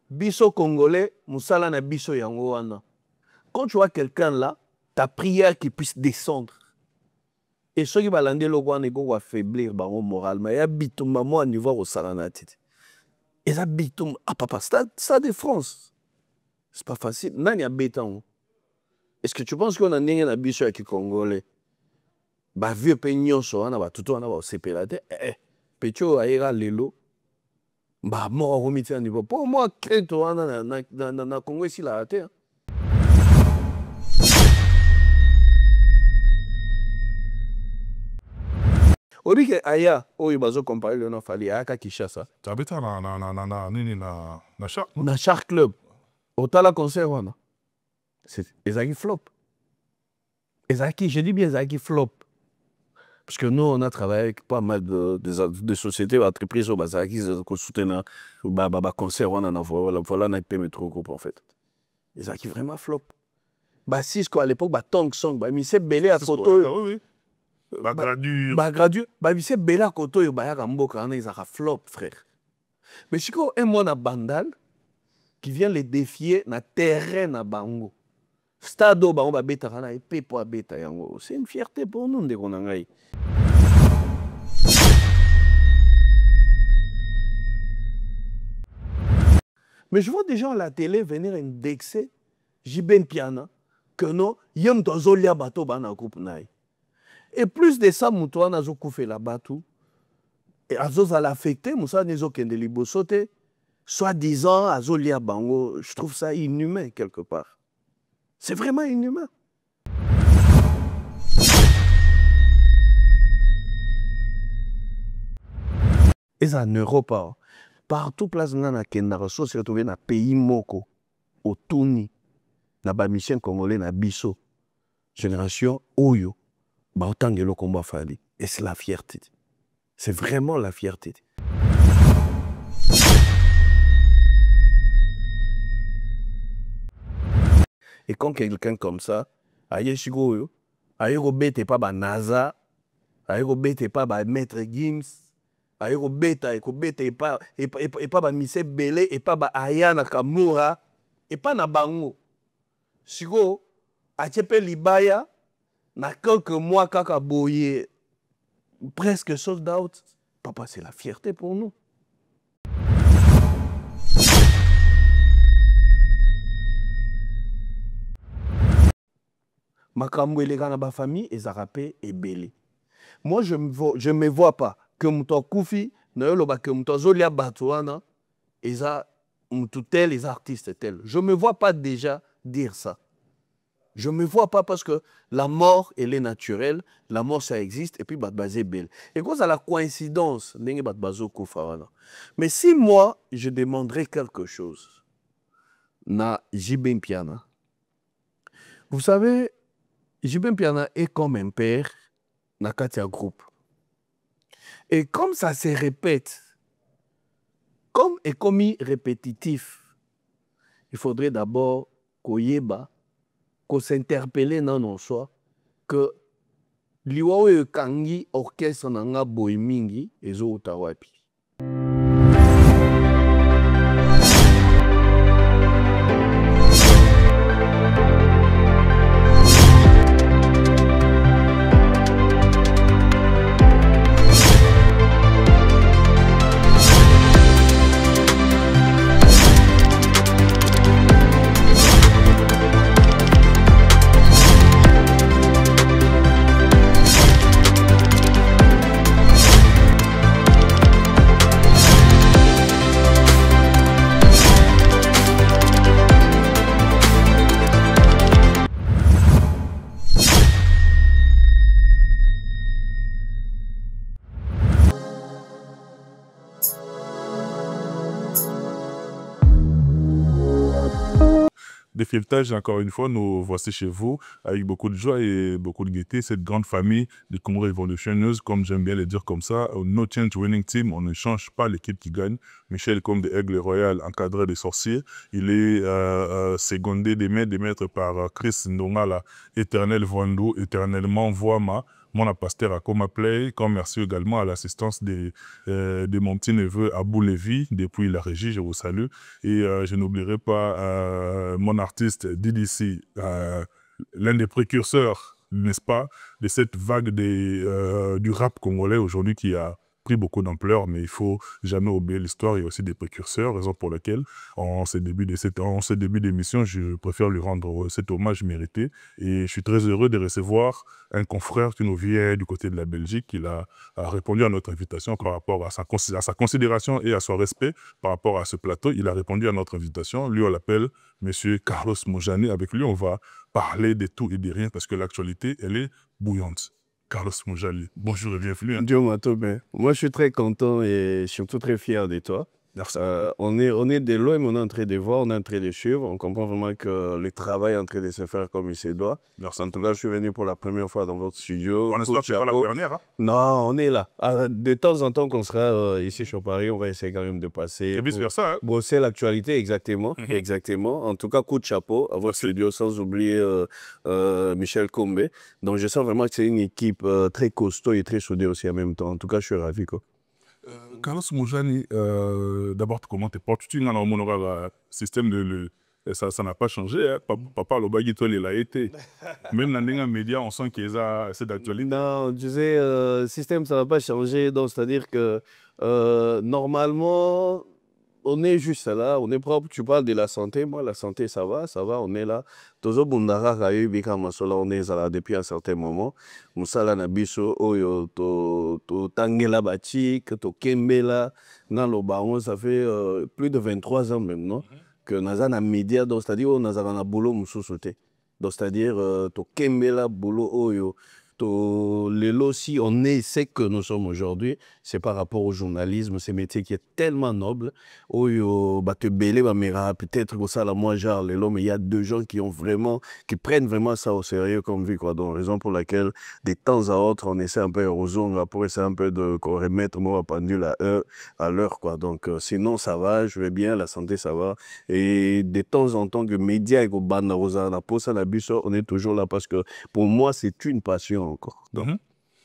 biso congolais musala na biso yango wana. Quand tu vois quelqu'un là, ta prière qui puisse descendre. Et ceux qui balande le roi nego affaiblir bango moralement. Il y a bitumba moi à niveau au salanati. Et ça bitumba ah papa ça de France. C'est pas facile. Nani a béton. Est-ce que tu penses qu'on a n'engé na biso qui congolais? Ba vieux peignon so wana ba tuto wana ba sepelate pecho aira lelo. Bah, moi, pour moi, na Congo ici, la terre. Obi ke aya, oyo bazo comparer le Nofali, aya Kishasa. Tu habites na Shark Club. Otala concert wana. C'est Ezaki flop. Ezaki, je dis bien Ezaki flop. Parce que nous, on a travaillé avec pas mal de sociétés, d'entreprises, qui soutiennent le concert, voilà, on a été métro groupe en fait. Et ça qui vraiment flop. Bah, Cisco à l'époque, bah, Tong Song, bah, il s'est belé à Koto. Oui, oui. Bah, gradué. Bah, gradué. Bah, il s'est belé à Koto, il y a un beau carnet, ils ont flop, frère. Mais si un mois, na Bandal, qui vient les défier, na terrain, na Bango. Stado, bah, on va bêta, na épée pour bêta, yango. C'est une fierté pour nous, de Konangaï. Mais je vois des gens à la télé venir indexer Jiben Piana que non, yam tozolia bateau bana groupe naï. Et plus de ça, moutoua nazo koufé la bateau. Et azos à l'affecter, moussa nezo kende libosote, soi-disant azolia bango. Je trouve ça inhumain quelque part. C'est vraiment inhumain. Et ça en Europe, partout place na Kendara, so se retrouver na pays moko, au Tuni, na ba mission congolais na biso, génération Oyo, ba otangelo combat fali. Et c'est la fierté. C'est vraiment la fierté. Et quand quelqu'un comme ça, aïe chigo, aïe robete pas ba NASA, aïe robete pas ba maître Gims, aïe robeta, et pas ba mise belé, et pas ba Ayana Kamura, et pas na bango. Chigo, achepe libaya, na quelques mois kaka boye, presque sold out. Papa, c'est la fierté pour nous. Makambo et les gars dans ma famille, ils arapé et belé. Moi, je ne me vois pas que mon koufi, que mon zolia batouana, ils a tel, les artistes tel. Je ne me vois pas déjà dire ça. Je ne me vois pas parce que la mort, elle est naturelle, la mort, ça existe, et puis basé belle. Et cause à la coïncidence, mais si moi, je demanderais quelque chose, na Jiben Piana, vous savez, Jiben Piana est comme un père dans Katia Group. Et comme ça se répète, comme est commis répétitif, il faudrait d'abord qu'on s'interpelle dans nos choix, que l'Iwawe Kangi orchestre nanga boimingi et zo utawapi. Défiletage, encore une fois, nous voici chez vous avec beaucoup de joie et beaucoup de gaieté. Cette grande famille de Congo révolutionneuse, comme j'aime bien le dire comme ça, no change winning team, on ne change pas l'équipe qui gagne. Michel, comme des Aigles Royal, encadré des sorciers, il est secondé des maîtres par Chris Ndongala, éternel Voando, éternellement Voama, mon pasteur à Coma Play, comme merci également à l'assistance de mon petit neveu Abou Lévi, depuis la régie, je vous salue. Et je n'oublierai pas mon artiste DDC, l'un des précurseurs, n'est-ce pas, de cette vague du rap congolais aujourd'hui qui a pris beaucoup d'ampleur, mais il faut jamais oublier l'histoire. Il y a aussi des précurseurs, raison pour laquelle, en ce début d'émission, je préfère lui rendre cet hommage mérité. Et je suis très heureux de recevoir un confrère qui nous vient du côté de la Belgique. Il a répondu à notre invitation par rapport à sa considération et à son respect par rapport à ce plateau. Il a répondu à notre invitation. Lui, on l'appelle Monsieur Carlos Moujani. Avec lui, on va parler de tout et de rien parce que l'actualité, elle est bouillante. Carlos Moujani, bonjour et bienvenue. Dieu Matobé. Moi, je suis très content et surtout très fier de toi. Merci. On est de loin, mais on est en train de voir, on est en train de suivre. On comprend vraiment que le travail est en train de se faire comme il se doit. Merci. En tout cas, je suis venu pour la première fois dans votre studio. On espère que ce n'est pas la dernière. Hein? Non, on est là. De temps en temps qu'on sera ici sur Paris, on va essayer quand même de passer. Et vice-versa. Hein? Brosser l'actualité, exactement. Exactement. En tout cas, coup de chapeau à votre studio, sans oublier Michel Combé. Donc, je sens vraiment que c'est une équipe très costaud et très soudée aussi en même temps. En tout cas, je suis ravi, quoi. Carlos Moujani, d'abord, comment tu portes? Tu as un système de... Ça n'a pas changé. Hein? Papa, le bagitol, il a été. Même dans les médias, on sent qu'il y a cette actualité. Non, tu sais, le système, ça va pas changer. Donc, c'est-à-dire que normalement, on est juste là, on est propre. Tu parles de la santé. Moi, la santé, ça va, on est là. Toujours Bundara Rayu Bika Masola, on est là depuis un certain moment. Moussala Nabiso, Oyo, to Tangela Batik, to Kembela, dans le baron, ça fait plus de 23 ans même, non? Que Naza na média, donc c'est-à-dire, on a un boulot moussousoté. Donc, c'est-à-dire, to Kembela, boulot, Oyo. Lelo, si on est ce que nous sommes aujourd'hui, c'est par rapport au journalisme, ce métier qui est tellement noble. Peut-être que ça, là, moi, genre, Lelo, mais il y a deux gens qui prennent vraiment ça au sérieux comme vie, quoi. Donc, raison pour laquelle, de temps à autre, on essaie un peu pour essayer un peu de remettre moi pendule à l'heure, quoi. Donc, sinon, ça va, je vais bien, la santé, ça va. Et de temps en temps, que médias et que bande on est toujours là parce que pour moi, c'est une passion encore.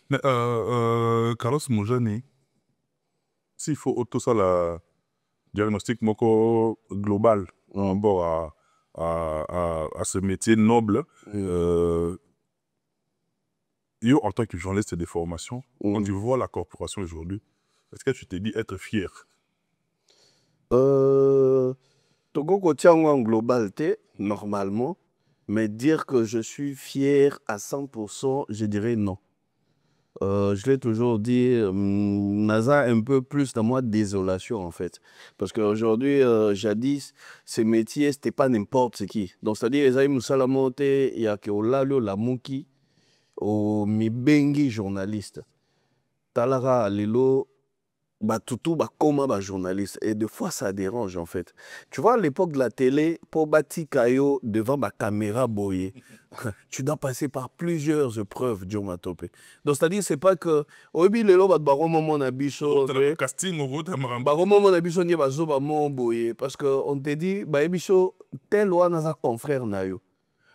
Mais, Carlos Moujani, s'il faut tout ça, le diagnostic moko global par rapport à ce métier noble, en tant que journaliste des formations, quand tu vois la corporation aujourd'hui, est-ce que tu t'es dit être fier? Togo tient en globalité, normalement, mais dire que je suis fier à 100%, je dirais non. Je l'ai toujours dit, Naza un peu plus dans moi désolation en fait. Parce qu'aujourd'hui, jadis, ces métiers, c'était pas n'importe qui. Donc, c'est-à-dire, Esaïe Moussalamote, il y a que Olalo, la Mouki, au Mibengi journaliste. Talara, Lelo, Toutou, Koma, journaliste. Et des fois, ça dérange, en fait. Tu vois, à l'époque de la télé, pour bâtir Kayo devant ma caméra boyée, tu dois passer par plusieurs épreuves, Dieu m'a topé. Donc, c'est-à-dire, c'est pas que, au début, les lots, on a bicho, casting, on a bicho, n'y a pas boyé. Parce qu'on te dit, bicho, tel loi, n'a pas confrère, nayo.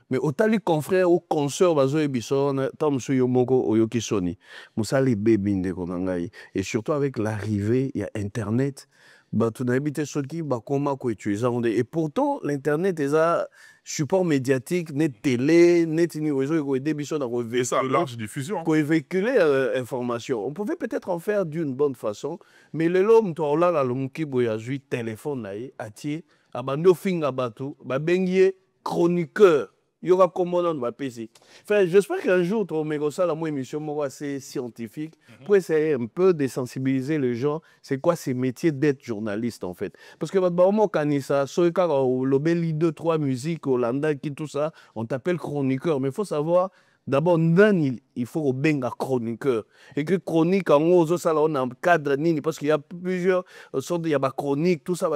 Mais autant les confrères ou consoeurs bazo et bisson tant monsieur yomoko oyoki soni musali bebinde konangai et surtout avec l'arrivée il y a internet bah tu n'as habité soki bah comment quoi utiliser et pourtant l'internet est un support médiatique net télé net ni réseau ko aider bisson à et ça large diffusion ko véhiculer information on pouvait peut-être en faire d'une bonne façon mais le l'homme toi là le muki boya jui téléphone naï ati abando finga batu ba bengier chroniqueur. Il y aura commandant de ma PC. Enfin, j'espère qu'un jour, tu auras ça, la émission assez scientifique, pour essayer un peu de sensibiliser les gens. C'est quoi ces métiers d'être journaliste, en fait? Parce que, vraiment, quand il ça, le bel 2, 3 musiques, au landa, qui tout ça, on t'appelle chroniqueur. Mais il faut savoir, d'abord, il faut bien un chroniqueur. Et que chronique, en gros, ça, on a un cadre, parce qu'il y a plusieurs sortes, il y a des chroniques, tout ça,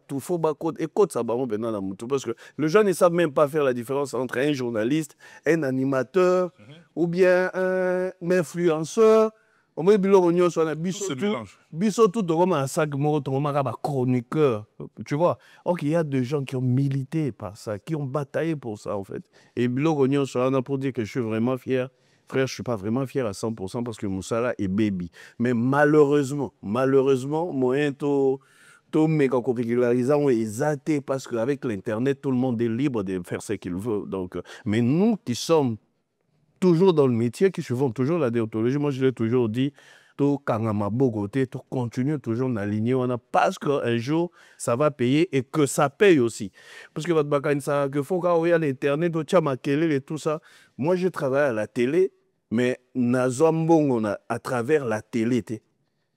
tout faut, écoute ça, parce que les gens ne savent même pas faire la différence entre un journaliste, un animateur, ou bien un influenceur. Au moins, biso tout comme un sac chroniqueur, tu vois. Donc, il y a des gens qui ont milité par ça, qui ont bataillé pour ça, en fait. Et Bilo Rognon, pour dire que je suis vraiment fier frère, je ne suis pas vraiment fier à 100% parce que Moussala est baby. Mais malheureusement, moyen to méga régularisant est athée parce qu'avec l'Internet, tout le monde est libre de faire ce qu'il veut. Donc, mais nous qui sommes toujours dans le métier, qui suivons toujours la déontologie, moi je l'ai toujours dit, tout Kangama Bogoté, tout continue toujours d'aligner, parce qu'un jour, ça va payer et que ça paye aussi. Parce que votre bakane, ça, que faut quand il y a l'Internet, et tout ça. Moi, je travaille à la télé, mais Nazwambongo à travers la télé.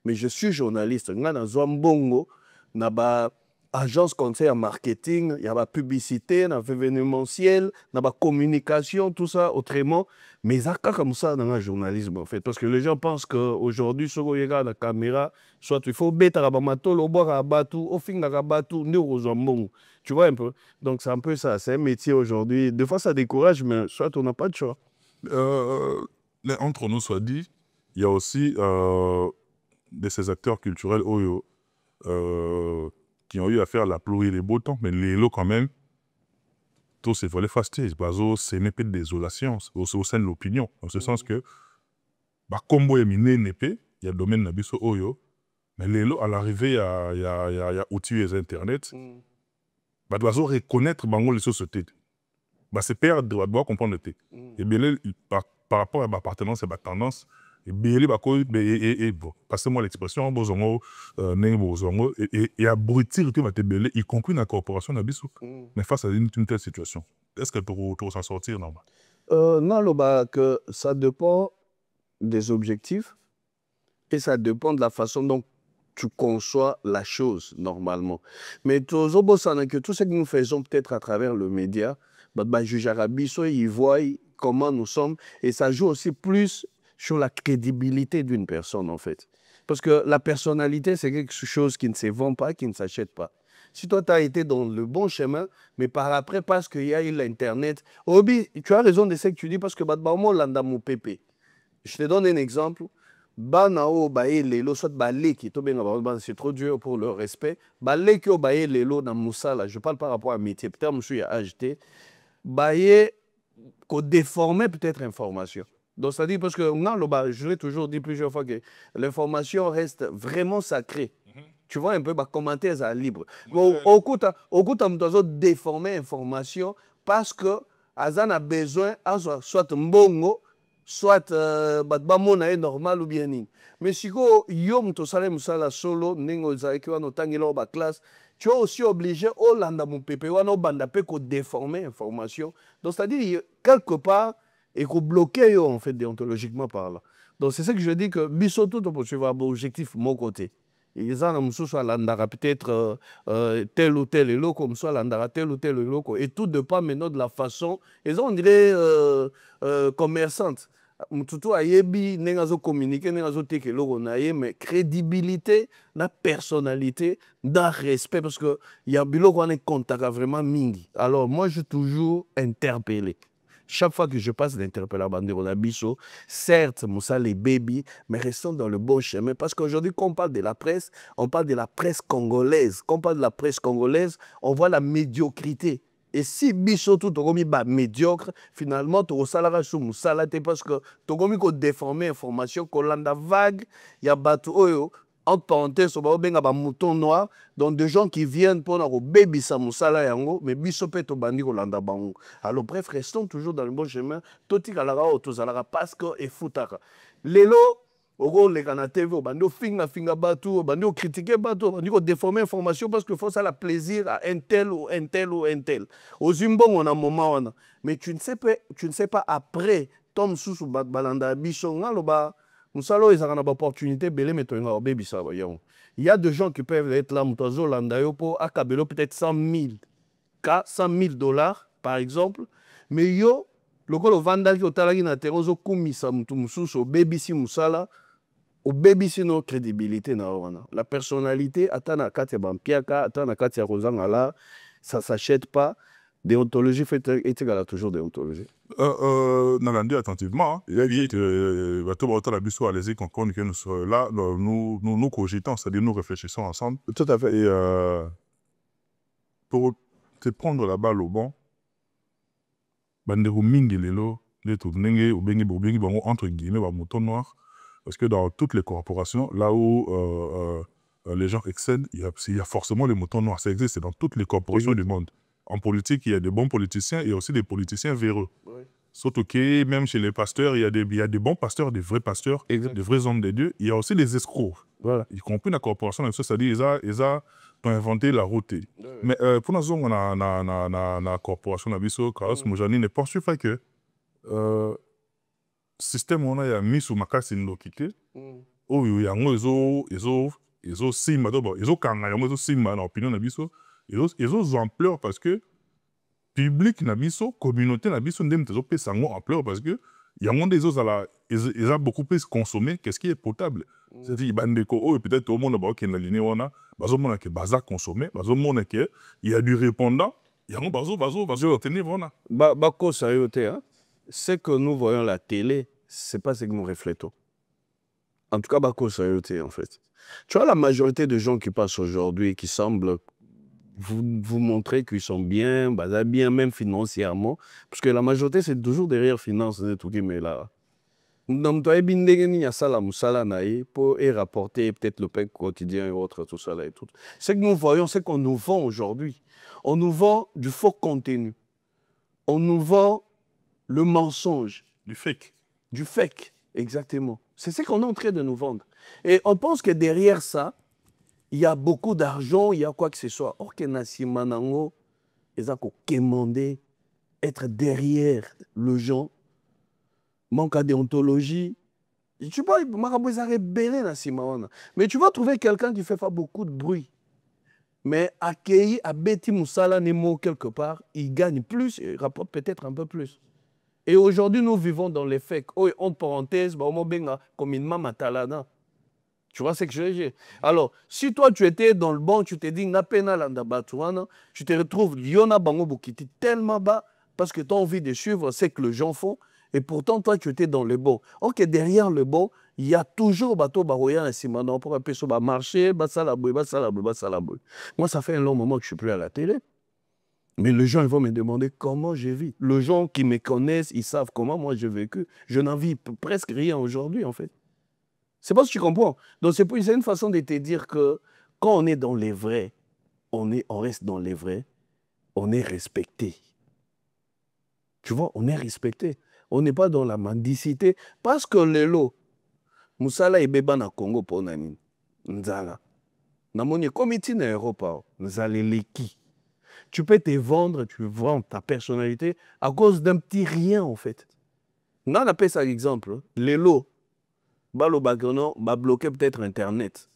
Mais je suis journaliste. Nazwambongo, naba agence conseil en marketing, il y a la publicité, il y a l'événementiel, il y a la communication, tout ça, autrement. Mais ça comme ça dans le journalisme, en fait. Parce que les gens pensent qu'aujourd'hui, si on regarde la caméra, soit il faut mettre à bamato, le boire à batou, au fin à batou, tu vois un peu. Donc c'est un peu ça, c'est un métier aujourd'hui. Des fois, ça décourage, mais soit on n'a pas de choix. Entre nous, soit dit, il y a aussi de ces acteurs culturels qui ont eu à faire la pluie et les beaux temps, mais les lots quand même, tout c'est volé fasté, c'est une épée de désolation au sein de l'opinion, en ce sens que, comme il y a le domaine de Oyo, mais les lots, à l'arrivée, il y a outils les Internet, doit reconnaître les sociétés. C'est perdre, doit comprendre le thé. Et bien, par rapport à ma appartenance et ma tendance, et bon, passez-moi l'expression, et abrutir tout y compris la corporation d'Abissou. Mais face à une telle situation, est-ce que tu vas s'en sortir, normal? Non, que ça dépend des objectifs et ça dépend de la façon dont tu conçois la chose normalement. Mais tout ce que nous faisons peut-être à travers le média, juge Arabiso, ils voient comment nous sommes et ça joue aussi plus sur la crédibilité d'une personne en fait. Parce que la personnalité, c'est quelque chose qui ne se vend pas, qui ne s'achète pas. Si toi, tu as été dans le bon chemin, mais par après, parce qu'il y a eu l'Internet, Obi, tu as raison de ce que tu dis, parce que je te donne un exemple. C'est trop dur pour le respect. Je parle par rapport à métier. Peut-être que je suis acheté. Déformer peut-être l'information. Donc, c'est-à-dire parce que je l'ai toujours dit plusieurs fois que l'information reste vraiment sacrée. Tu vois un peu, commenter ça libre. Au coup, tu déformer l'information parce que Azan a besoin, soit mbongo, soit est normal ou bien. Mais si yom to salem sala solo, nengo zaiki wana tangelo ba classe, tu es aussi obligé au landa mon pépé wana banda pe ko déformer l'information. Donc c'est-à-dire quelque part et ko bloquer en fait déontologiquement parlant. Donc c'est ça que je dis que bisoto to poursuivre un objectif mon côté. Ils ont peut-être tel ou tel élo, comme ça, tel ou tel élo. Et tout dépend maintenant de la façon. Ils ont, on dirait, commerçante. Tout a yebi, n'engazo communiquer, n'engazo teke logo naie, mais crédibilité, la personnalité, dans respect, parce que y a bilo qu'on est contact vraiment mingi. Alors moi, je suis toujours interpellé. Chaque fois que je passe d'interpeller Bandero Nabiso, certes, Moussa les baby, mais restons dans le bon chemin. Parce qu'aujourd'hui, quand on parle de la presse, on parle de la presse congolaise. Quand on parle de la presse congolaise, on voit la médiocrité. Et si biso tout tokomi ba médiocre, finalement to salara sou musala te parce que tokomi ko déformer information ko landa vague ya batu oyo entre parenthèses so ba benga ba mouton noir donc des gens qui viennent pour ko baby sa musala yango mais biso pe to bandi ko landa bango. Alors bref, restons toujours dans le bon chemin. Toti kalara o to salara parce que e futaka. Lelo Oko les na TV, bandi finga batu, bandi critiquer batu, bandi déformer information parce que faut ça la plaisir à un tel ou un tel ou un tel. Au Zimbabwe on a un moment mais tu ne sais pas après Tom sous balanda bisonga loba musalo ils ont une opportunité belé mais toi baby ça il y a des gens qui peuvent être là mutazo landa yo pour akabelo peut-être 100 000 $100,000 par exemple mais yo loko lo vandal ki otalaki na terrain zo kumisa mutu mususu baby si musala au baby sino crédibilité na wana la personnalité atana kati bampiaka atana kati ya kozanga là ça s'achète pas. Déontologie fait égal toujours déontologie. Nalandi attentivement, il a dit que allez-y qu'on que nous sommes là, nous cogitons, c'est-à-dire nous réfléchissons ensemble. Tout à fait. Et pour te prendre la balle au bon, bandero mingi lelo entre guillemets, mouton noir. Parce que dans toutes les corporations, là où les gens excellent, il y a forcément les moutons noirs. Ça existe, c'est dans toutes les corporations du monde. En politique, il y a des bons politiciens et aussi des politiciens véreux. Oui. Surtout que même chez les pasteurs, il y a des bons pasteurs, des vrais pasteurs, des vrais hommes de Dieu. Il y a aussi des escrocs. Voilà. Y compris la corporation, c'est-à-dire ils ont inventé la route. Oui. Mais pour nous, on a la corporation, Carlos Moujani n'est pas sûr que système on a mis sur ma case une loquité. Oh oui, ils ont sima d'abord, ils ont kanga, ils ont sima dans l'opinion nabiso, ils ont ampleur parce que public nabiso, communauté nabiso ndem tezo pe sango ampleur parce que il y a moins des autres ils ont beaucoup plus consommé qu'est-ce qui est potable. C'est-à-dire bandeko oh peut-être au monde ba ok na ligne wana, bazo mona que baza consommé, bazo mona que il y a du répondant, il y a un bazo tenir wana. Bako sayote hein. Ce que nous voyons à la télé, c'est pas ce que nous reflétons. En tout cas, Bako Sayote, en fait. Tu vois, la majorité de gens qui passent aujourd'hui, qui semblent vous montrer qu'ils sont bien, bien même financièrement, parce que la majorité, c'est toujours derrière finance, tout qui met là. Donc, tu as bien pour rapporter peut-être le pain quotidien et autres, tout ça là et tout. Ce que nous voyons, c'est qu'on nous vend aujourd'hui. On nous vend du faux contenu. On nous vend le mensonge. Du fake. Du fake, exactement. C'est ce qu'on est en train de nous vendre. Et on pense que derrière ça, il y a beaucoup d'argent, il y a quoi que ce soit. Or, que Nasimanango, ils ont commandé être derrière le gens. Manque à déontologie. Tu vois, mais tu vas trouver quelqu'un qui fait pas beaucoup de bruit. Mais accueilli à Betty Moussala Nemo quelque part, il gagne plus, il rapporte peut-être un peu plus. Et aujourd'hui, nous vivons dans les faits. Oh, entre parenthèses, comme une maman talana. Tu vois ce que je veux dire? Alors, si toi, tu étais dans le bon, tu t'es dit, tu te retrouves, Yona Bango Bukiti tellement bas, parce que tu as envie de suivre ce que les gens font, et pourtant, toi, tu étais dans le bon. Ok, derrière le bon, il y a toujours bateau baroya et simano pour un peu sur le marché, Moi, ça fait un long moment que je ne suis plus à la télé. Mais les gens ils vont me demander comment je vis. Les gens qui me connaissent, ils savent comment moi j'ai vécu. Je n'en vis presque rien aujourd'hui, en fait. C'est pas ce que tu comprends. Donc, c'est une façon de te dire que quand on est dans les vrais, on reste dans les vrais, on est respecté. Tu vois, on est respecté. On n'est pas dans la mendicité. Parce que les lots, Moussala et Beba na Congo pour Nani, Nzala. Namoni comité na Europe, Nzala leki. Tu peux te vendre, tu vends ta personnalité à cause d'un petit rien, en fait. On appelle ça l'exemple. Les lots, Balo Bagono, va bloquer peut-être Internet.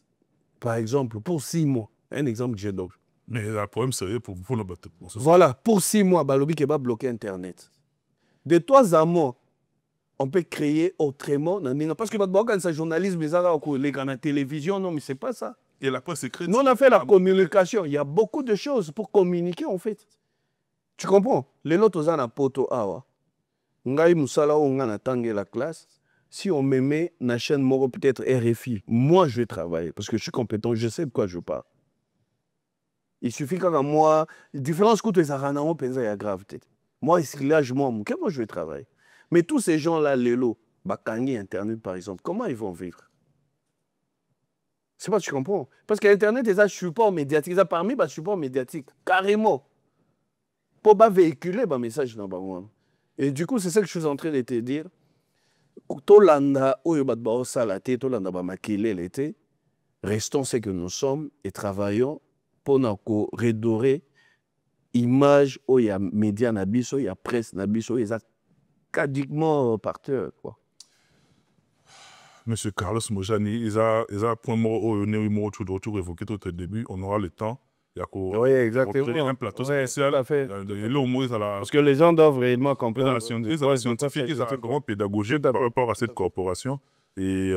Par exemple, pour 6 mois. Un exemple que j'ai donc. Mais le problème, c'est pour le bateau. Voilà, pour 6 mois, Balobi qui va bloquer Internet. De 3 à mois, on peut créer autrement. Parce que quand journalisme, les la télévision, non, mais c'est pas ça. Et la presse écrite. Nous, on a fait la communication. Il y a beaucoup de choses pour communiquer, en fait. Tu comprends? Les autres, on a un poto awa. Ngai Moussala, on a la classe. Si on me met na chaîne Moro, peut-être RFI, moi, je vais travailler parce que je suis compétent, je sais de quoi je parle. Il suffit qu'à moi, différence que tu as grave. Moi, là, moi, je vais travailler. Mais tous ces gens-là, les lots, Bakangi, Internet, par exemple, comment ils vont vivre? C'est pas que tu comprends. Parce qu'Internet, ils ont un support médiatique. Ils ont parmi les support médiatique. Carrément. Pour véhiculer le message dans le. Et du coup, c'est ça que je suis en train de te dire. Restons ce que nous sommes et travaillons pour nous redorer l'image où il y a médias, il y a presse, il y a quasiment partout. Monsieur Carlos Moujani, ils ont point mot évoqué tout au début, on aura le temps. Oui, exactement. Un plateau spécial. Tout à fait. Parce que les gens doivent réellement comprendre. La scientifique, ils ont un grand pédagogie par rapport à cette corporation. Et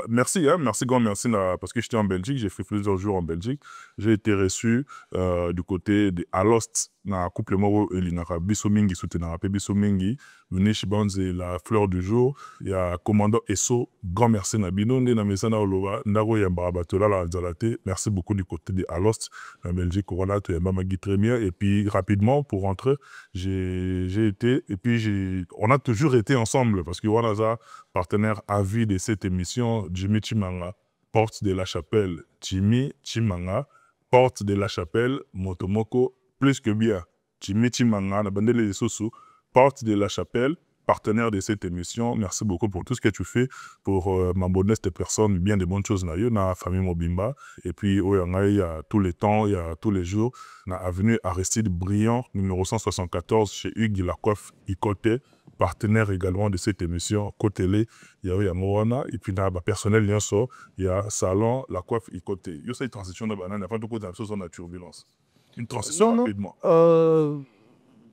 merci, hein, merci, parce que j'étais en Belgique, j'ai fait plusieurs jours en Belgique. J'ai été reçu du côté de Alost na couple moko elingaka biso mingi soutenaka pe biso mingi Venish Banze la fleur du jour ya commandant Esso grand merci na bino nde na mesa na oloba ndako ya bato là la nzala te merci beaucoup du côté de Alost la Belgique Corona to ya Mamagi très bien et puis rapidement pour rentrer j'ai été et puis on a toujours été ensemble parce que voilà ça partenaire à vie de cette émission Jimmy Chimanga porte de la chapelle Jimmy Chimanga porte de la chapelle Motomoko plus que bien. Jimmy Chimanga, la bande de Soso, porte de la chapelle, partenaire de cette émission. Merci beaucoup pour tout ce que tu fais pour ma modeste personne, bien de bonnes choses. Dans la famille Mobimba. Et puis, il y a tous les temps, il y a tous les jours. Dans avenue Aristide Briand, numéro 174, chez Hugues Lacoiffe, Ikote, partenaire également de cette émission. Côté il y a Moana. Et puis, dans le personnel, il y a Salon, Lacoiffe, Ikote. Il y a cette transition de banane, il n'y a pas de côté de la turbulence. Une transition rapidement.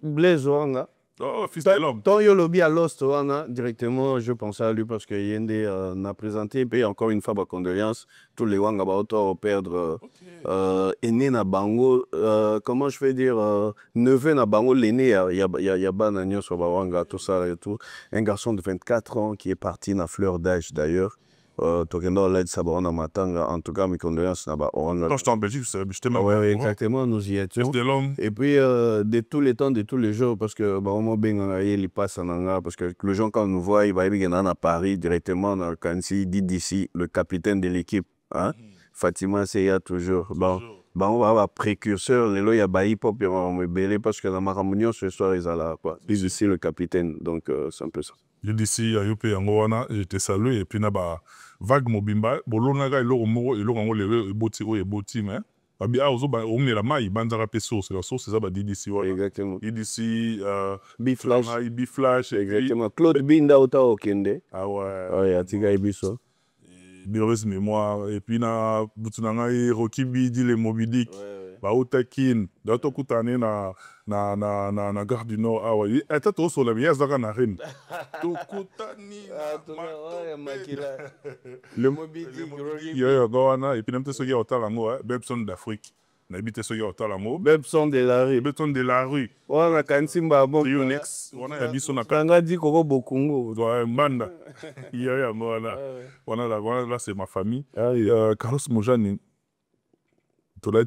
Blaise Wanga. Oh, fils de l'homme. Tant yo lobby à Lost Wanga, directement, je pensais à lui parce que Yende n'a présenté. Et encore une fois, ma condoléance. Tous les Wanga va perdre. Aîné na bango. Comment je vais dire neveu na bango, l'aîné, il y a Banagno sur Wanga, tout ça et tout. Un garçon de 24 ans qui est parti na fleur d'âge d'ailleurs. En tout cas, mes condoléances. Quand j'étais en Belgique, j'étais même. Oui, exactement, nous y étions. De l'homme. Et puis, de tous les temps, de tous les jours, parce que il passe en Anga, parce que les gens, quand nous voient, ils vont aller à Paris directement, quand il dit d'ici, le capitaine de l'équipe, hein? Fatima Seya, toujours. Bon, on va avoir précurseur, il y a hip-hop, il va me belé, parce que dans ma réunion, ce soir, ils sont là. Ici, le capitaine, donc c'est un peu ça. Je dis ici, à Yopé, Angoana, j'étais salué, et puis, là-bas, vague Mobimba, Bolonaga, il aura le boti, mais. Ah, on est la maille, Banzara Pesso, c'est la source, c'est ça, DDC. Exactement. DDC, B-Flash. B-Flash. Exactement. Claude Binda, Ota Okende. Ah ouais. Ouais, Atiga Ibiso. Mauvaise mémoire. Et puis, na Rocky Bidi, les Mobidic. Bah, Otakin, d'autres coutané na gare du Nord. Ah ouais. Et t'as tout sur la bière, ça n'a rien. Tout coutani. Le Mobidic. Il y a Goana, et puis, même ceux qui ont talango, Bebson d'Afrique. N'habite ceux qui ont talango. Bebson de la rue. Bebson de la rue. On a Kansimba, bon. Trionex. On a dit son Kanga dit Koko Bokungo. Ouais, Manda. Il y a voilà. Là, c'est ma famille. Carlos Mojani.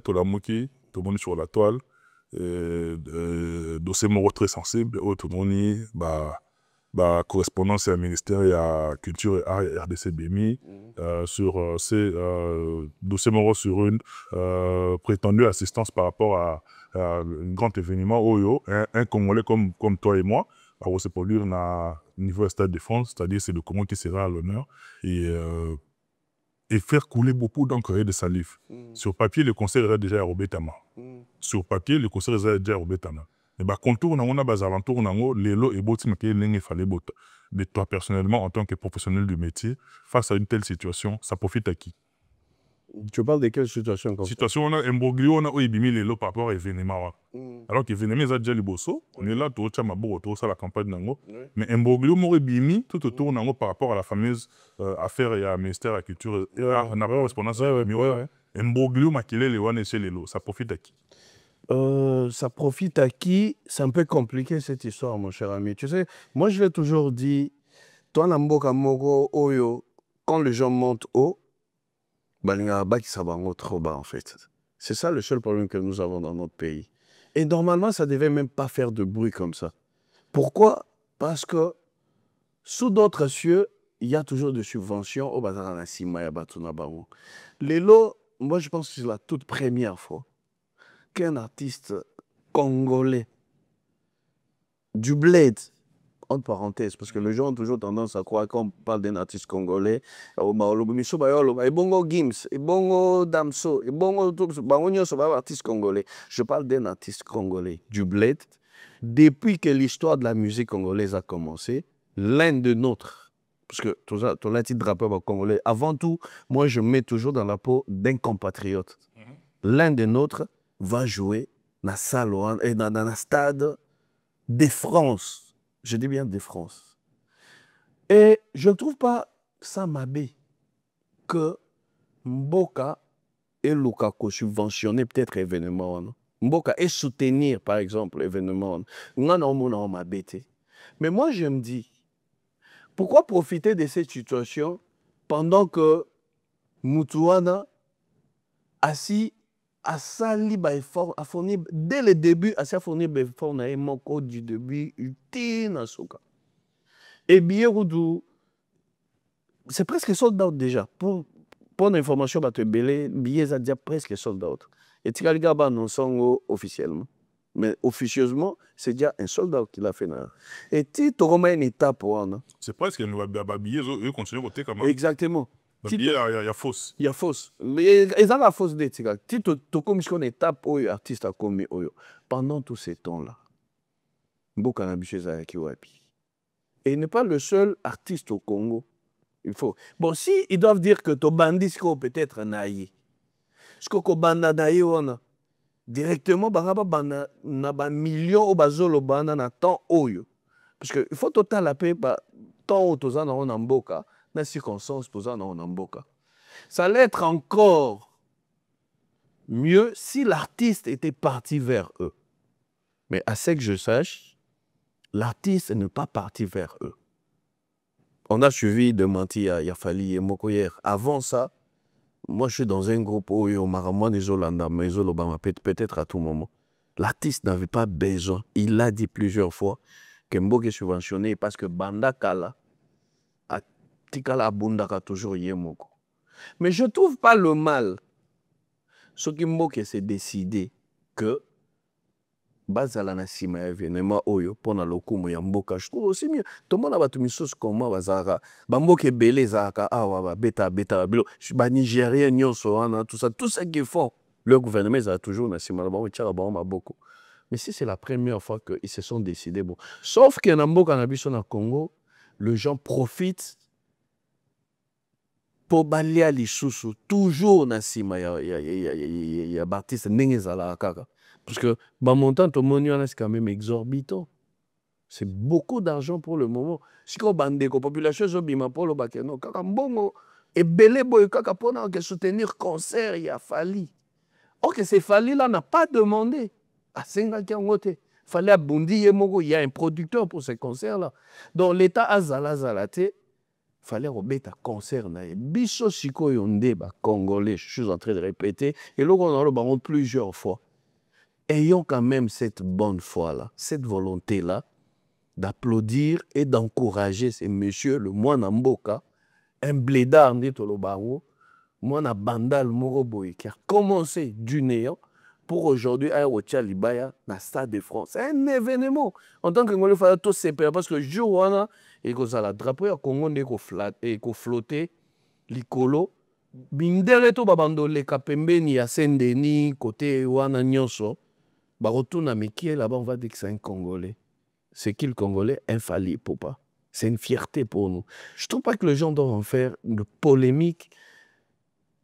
Tolamoki, tout le monde sur la toile, dossier moro très sensible, tout le monde, correspondance à ministère, il y a culture et art RDC BMI, sur ces dossiers moro sur une prétendue assistance par rapport à un grand événement, un Congolais comme toi et moi, alors c'est pour lui, on a niveau Stade de France, c'est-à-dire c'est le Congo qui sera à l'honneur, et faire couler beaucoup d'encre de salive. Sur papier, le conseil est déjà à Robetama. Sur papier, le conseil est déjà à Robetama. Mais contour, on a des alentours, les lots et bottes, il fallait botter. Mais toi, personnellement, en tant que professionnel du métier, face à une telle situation, ça profite à qui? Tu parles de quelle situation comme situation, on a un broglio, on a obimi les lots par rapport à l'événement. Alors que l'événement, c'est déjà le bosso. On est là, tout ça la campagne nango. Mais un broglio, on a obimi tout autour nango par rapport à la fameuse affaire et à ministère de la Culture. On a pas correspondance. Un broglio, maquillé les one et chez les lots. Ça profite à qui? Ça profite à qui? C'est un peu compliqué cette histoire, mon cher ami. Tu sais, moi je l'ai toujours dit, toi, Namboka Mogo, Oyo, quand les gens montent haut, ça va trop bas en fait. C'est ça le seul problème que nous avons dans notre pays. Et normalement, ça ne devait même pas faire de bruit comme ça. Pourquoi? Parce que sous d'autres cieux, il y a toujours des subventions au bazar na Sima ya Batuna Bango. Les lots, moi je pense que c'est la toute première fois qu'un artiste congolais du bled, entre parenthèses, parce que les gens ont toujours tendance à croire qu'on parle d'un artiste congolais, Ebongo Gims, Ebongo Damso, Ebongo artiste congolais. Je parle d'un artiste congolais du bled. Depuis que l'histoire de la musique congolaise a commencé, l'un de nôtres, parce que tu as titre de rappeur congolais, avant tout, moi je mets toujours dans la peau d'un compatriote. L'un de nôtres va jouer dans le stade de France. Je dis bien de France. Et je ne trouve pas ça mabé que Mboka et Lukaku subventionnaient peut-être événement. Mboka et soutenir, par exemple, l'événement. Mais moi, je me dis, pourquoi profiter de cette situation pendant que Moutouana assis à sali ba effort à fournir dès le début à fournir ba effort na moko du début na soka et bien c'est presque sold out déjà pour l'information ba te belé billets à déjà presque sold out et tika liga ba non songo officiellement mais officieusement c'est déjà un sold out qu'il a fait là et ti to une étape pour c'est presque un billet eux continuer côté comme exactement. Il y a fausse. Il y a fausse. Mais ils ont la fausse de tika. Si tu comme une étape où artiste a commis pendant tous ces temps-là, Mboka na biche za ki wapi. Et il n'est pas le seul artiste au Congo. Il faut. Bon, si ils doivent dire que ton bandit peut-être naïe. Ce que banda naïe on a directement baraba bana na ba millions au bazolo bana na temps oyo. Parce que il faut total la paix ba temps au tozana on Mboka na circonstance tozana on Mboka. Ça allait être encore mieux si l'artiste était parti vers eux. Mais à ce que je sache, l'artiste n'est pas parti vers eux. On a suivi de Manti à Yafali et Mokoyer. Avant ça, moi je suis dans un groupe où il y a des Zolanda, mais Zolobama peut-être à tout moment. L'artiste n'avait pas besoin. Il l'a dit plusieurs fois que Mboka est subventionné parce que Banda Kala, a Tikala Bundaka toujours Yemoko. Mais je ne trouve pas le mal. Ce qui Mboka s'est décidé que bazala na sima ya événement oyo pona lokumu ya mboka je trouve aussi mieux tomona bato misusu comment bazaka bamboka ebele ezalaka awa babeta bilo ba nigérien nyonso wana tout ça qu'ils font leur gouvernement ezala toujours na sima na bango tiaka bango maboko mais si c'est la première fois qu'ils se sont décidés bon sauf que na mboka na biso na Congo les gens profitent pour balia lisusu toujours na sima ya baptiste ndenge ezalaka kaka. Parce que le montant de c'est quand même exorbitant. C'est beaucoup d'argent pour le moment. Si on bande la population, pour le bakeno, kakambongo, et belé boy kaka pour soutenir concert, il a fallu. Or que ces fallu là n'a pas demandé à Sengakiangote. Fallait à Bundi il y a un producteur pour ces concerts là. Donc l'État a zalate. Fallait remettre un concert. Biso siko yonde ba congolais, je suis en train de répéter. Et là on a le plusieurs fois. Ayons quand même cette bonne foi-là, cette volonté-là d'applaudir et d'encourager ces messieurs, le moine Mboka, un blédard, moine Bandal Moroboy, qui a commencé du néant pour aujourd'hui à Libaya, dans le Stade de France. C'est un événement. En tant que Congolais, il faut tout séparer parce que le jour où on a le drapeau à Congo, il faut flotter, l'icolo. Bindere to babando le kapembeni ya Saint-Denis, côté wana nyonso. Barotuna Mikie, là-bas, on va dire que c'est un Congolais. C'est qui le Congolais? Infaillible, papa. C'est une fierté pour nous. Je ne trouve pas que les gens doivent en faire de polémique,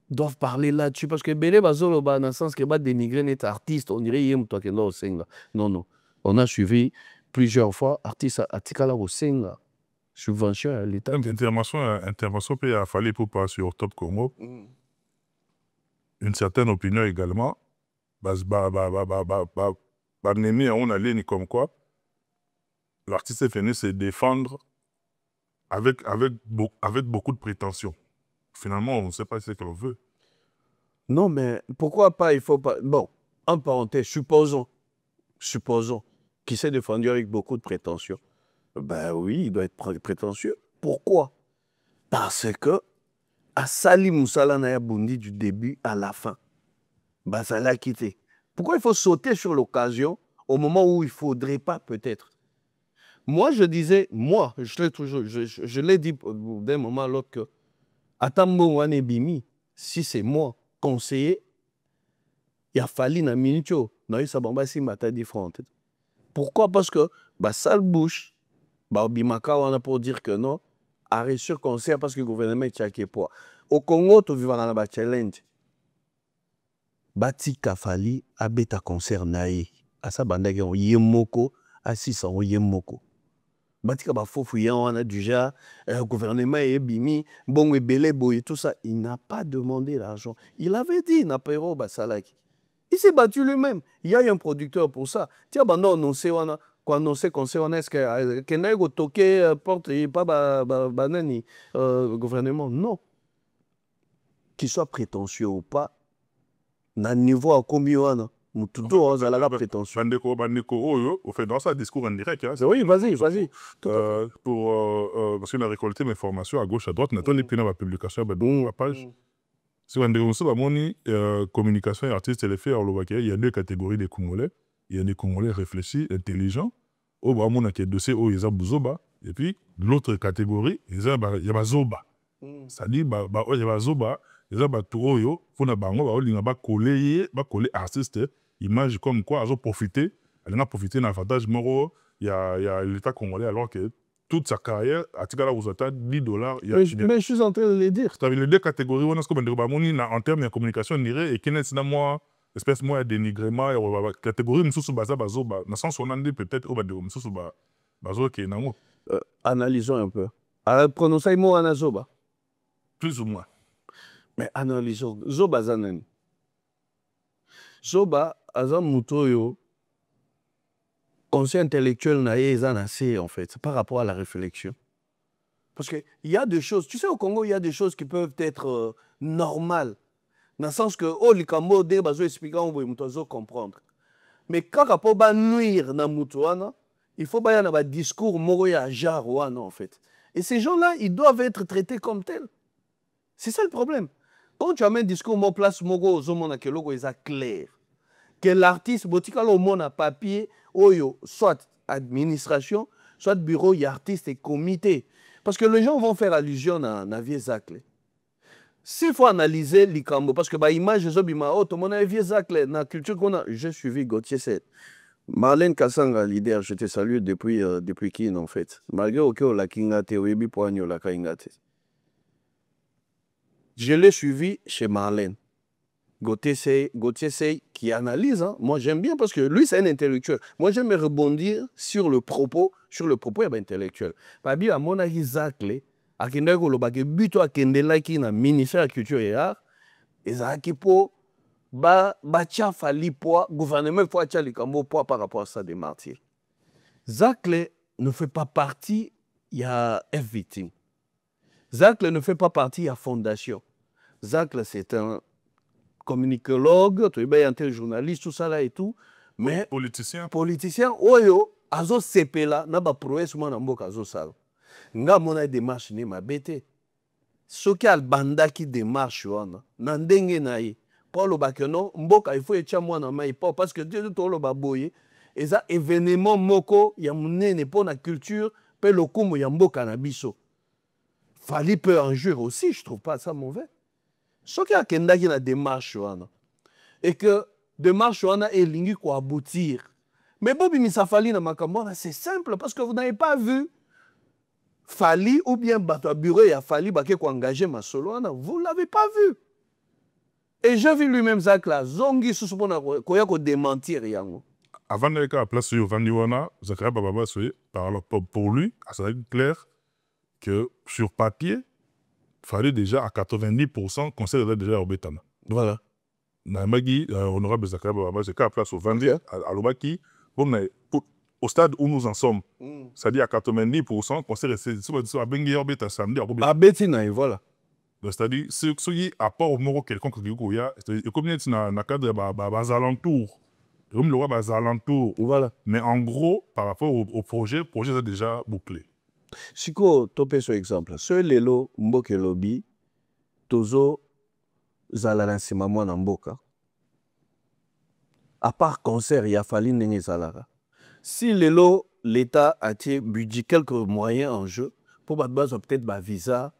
doivent parler là-dessus, parce que Bélé Bazolo, dans le sens qu'il va dénigrer notre artiste, on dirait toi qui au Senga. Non, non. On a suivi plusieurs fois artiste à Tikala au Senga. Subvention à l'État. Intervention peut y fallu pour pas sur Top Congo. Une certaine opinion également. On a ligne comme quoi l'artiste est venu se défendre avec beaucoup de prétention. Finalement, on ne sait pas ce qu'on veut. Non, mais pourquoi pas, il faut pas... Bon, en parenthèse, supposons qu'il s'est défendu avec beaucoup de prétention. Ben oui, il doit être prétentieux. Pourquoi? Parce que à Sali Moussala Naya Bundi du début à la fin. Ben, ça l'a quitté. Pourquoi il faut sauter sur l'occasion au moment où il ne faudrait pas peut-être? Moi, je disais, je l'ai dit d'un moment à l'autre que Atambo Wane Bimi, si c'est moi, conseiller, il a fallu na minutio, na Sabamba si mata différente. Pourquoi? Parce que bah sale bouche, bah Bimaka on a pour dire que non, arrêt sur concert parce que le gouvernement est tchaké pour. Au Congo, tu vivras dans la challenge. Bati Kafali abeta concert naï. À sa bande on yemoko, à 600 on yemoko. Bati Kaba fofu on a déjà gouvernement est bimi, bon belé boy tout ça, il n'a pas demandé l'argent. Il avait dit n'a pas bah salaki. Il s'est battu lui-même. Il y a eu un producteur pour ça. Tiens, bah non, non, c'est on a quoi annoncer conseil on est que n'a pas toqué porte et pas banani gouvernement. Non. Qu'il soit prétentieux ou pas, na niveau à combien tout à la prétention. Bandeko, au fait, dans sa discours en direct, hein, Oui, vas-y, vas-y. Parce qu'on a récolté mes informations à gauche, à droite, on a tourné dans la publication, dans la page. Si on a communication et artiste, il y a deux catégories de Congolais. Il y a des Congolais réfléchis, intelligents, au Bramon qui est dossier au Yeza Bouzoba, et puis l'autre catégorie, il y a Bazoba. C'est-à-dire, il y a Bazoba, il y a Batouoyo, il faut coller artiste, image comme quoi, ils ont profité, elle a profité d'un avantage moro, il y a l'État congolais, alors que toute sa carrière, à Tigala Rousata, $10. Mais je suis en train de le dire. C'est-à-dire les deux catégories, on a ce qu'on dit en termes de communication, on dirait, et qu'il y a moi, espèce de dénigrement, et catégorie, nous sommes basés dans le sens où on a dit peut-être, nous sommes basés qui est dans analysons un peu. Alors, prononcez le mot anazoba. Plus ou moins. Mais analysons. Zoba zanen. Zoba, azam mutoyo, conseil intellectuel en fait, par rapport à la réflexion. Parce qu'il y a des choses, tu sais, au Congo, il y a des choses qui peuvent être normales. Dans le sens que, oh, les Cambo, des bazo expliquant, on va comprendre. Mais quand rapport va nuire dans Moutouana, il faut qu'il y ait un discours moroya jarouana, en fait. Et ces gens-là, ils doivent être traités comme tels. C'est ça le problème. Quand tu amènes un discours mon place moro aux hommes qui est clair, que l'artiste, au monde à papier, soit administration, soit bureau, il y a artiste et comité. Parce que les gens vont faire allusion à la vie Zacle. S'il faut analyser l'Ikambo, parce que l'image de Zobima, tout le monde a vie Zacle, dans la culture qu'on a, j'ai suivi Gauthier 7. Marlène Kassanga, leader, je te salue depuis qui, en fait. Malgré que la Kingate, Webi Poigno, la Kingate. Je l'ai suivi chez Marlène. Gauthier Sey qui analyse. Hein. Moi, j'aime bien parce que lui, c'est un intellectuel. Moi, j'aime rebondir sur le propos. Sur le propos, il y a un intellectuel. Pabi, à mon avis, Zacle, à Kendeko, le bague, buto à Kendela qui na ministère de la culture et art, et Zaki po, tia fali poids, gouvernement faut tia likambo poids par rapport à ça des martyrs. Zacle ne fait pas partie, il y a F-Victime. Zacle ne fait pas partie, il y a Fondation. Zacle, c'est un communicologue, tu es un tel journaliste, tout ça là et tout, mais politicien, oyo, azo sepela, n'a pas prouesse moi n'a pas azo sal. Nga mona démarche ni ma bête. Ce qui a le banda qui démarche wana, nandenge naï. Paul Obakenon, mboka il faut etcha moi na mai parce que Dieu tout le baboye, et ça événement moko ya munene pour la culture, pe le kumu ya mboka na biso. Fali peut en jure aussi, je trouve pas ça mauvais. Ce qui a kendaki na démarche wana et que démarche wana est lingi pour aboutir. Mais Bobi Misafali na makambona c'est simple parce que vous n'avez pas vu Fali ou bien bato bureau ya Fali baké ko engager ma solo wana, vous l'avez pas vu. Et j'ai vu lui-même Zach là, zongi susupona koya ko démentir yango. Avant d'aller à la place sur Vandiwana, Zakaria Bababa pour lui, ça va être clair que sur papier, il fallait déjà à 90% conseil déjà au Bétana. Voilà. Namagi, honorable Zakaria Bababa, c'est qu'à la place au Vandi, à l'Obaki, au stade où nous en sommes, c'est-à-dire à 90%, conseil resté à Bengi Orbeta samedi à Bétina, voilà. C'est-à-dire, ceux qui apportent au Moro quelqu'un qui est comme dans le cadre des alentours. Comme le roi des alentours. Voilà. Mais en gros, par rapport au projet, le projet est déjà bouclé. Si vous topez ce exemple, ce lelo mboke lobby, tozo zalansima mwana mboka. À part concert, il a fallu n'engue zalara. Si lelo l'État a tiré budget quelques moyens en jeu pour peut-être un visa,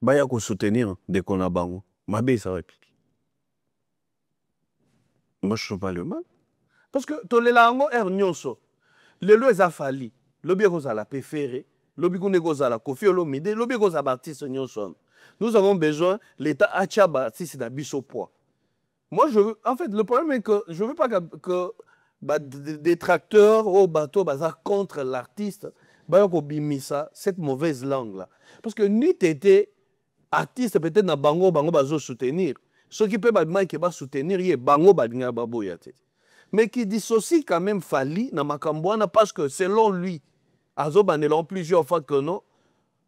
il y a soutenir des konabango. Mabé ça réplique. Moi je ne trouve pas le mal. Parce que tous les langues sont lelo est affali. Lobby est à la préférée. Lobby est à la Kofi Olomide. Lobby est à Baptiste Nyonson. Nous avons besoin l'État a Baptiste dans poids. Moi en fait le problème est que je ne veux pas que des détracteurs au bateau contre l'artiste cette mauvaise langue là. Parce que ni t'étais artiste peut-être dans bango bazo soutenir. ceux qui peuvent soutenir, il y a bango badinga baboya te. Mais qui dissocie quand même Fally na makambouana parce que selon lui, Azo Banelon plusieurs fois que non,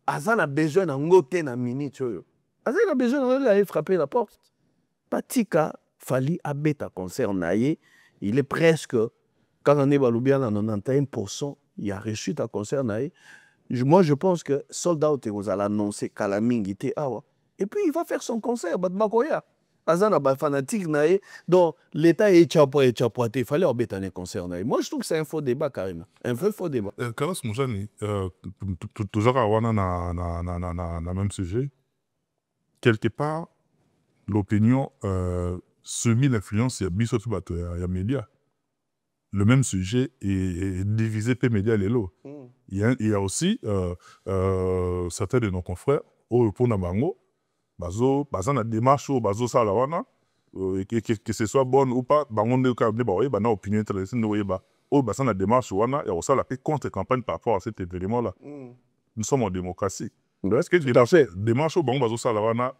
Azan a besoin d'un ngote na minute. Azan a besoin d'aller frapper la porte. Patika Fally a bêta concert naïe, il est presque, quand on est baloubian à 91%, il a reçu ta concert naïe. Moi, je pense que Sold Out vous allez annoncer Kalaming awa. Et puis il va faire son concert, Batmakoya. Azan a fanatique naïe, donc l'État est chapoté, il fallait embêter un concert naïe. Moi, je trouve que c'est un faux débat carrément. Un vrai faux débat. Carlos Moujani, toujours à Wana na même sujet. Quelque part, l'opinion semi-l'influence, il y a bien surtout il y a médias. Le même sujet est divisé par les médias et l'eau. Il y a aussi certains de nos confrères, au pour Nabango, bazo na démarche au bazo salawana, que ce soit bonne ou pas, bango ne ka ne ba ba na opinion intéressante ne ba. Au bazo na démarche wana, il y a aussi la contre-campagne par rapport à cet événement là. Nous sommes en démocratie. Est-ce que démarche au bango bazo salawana,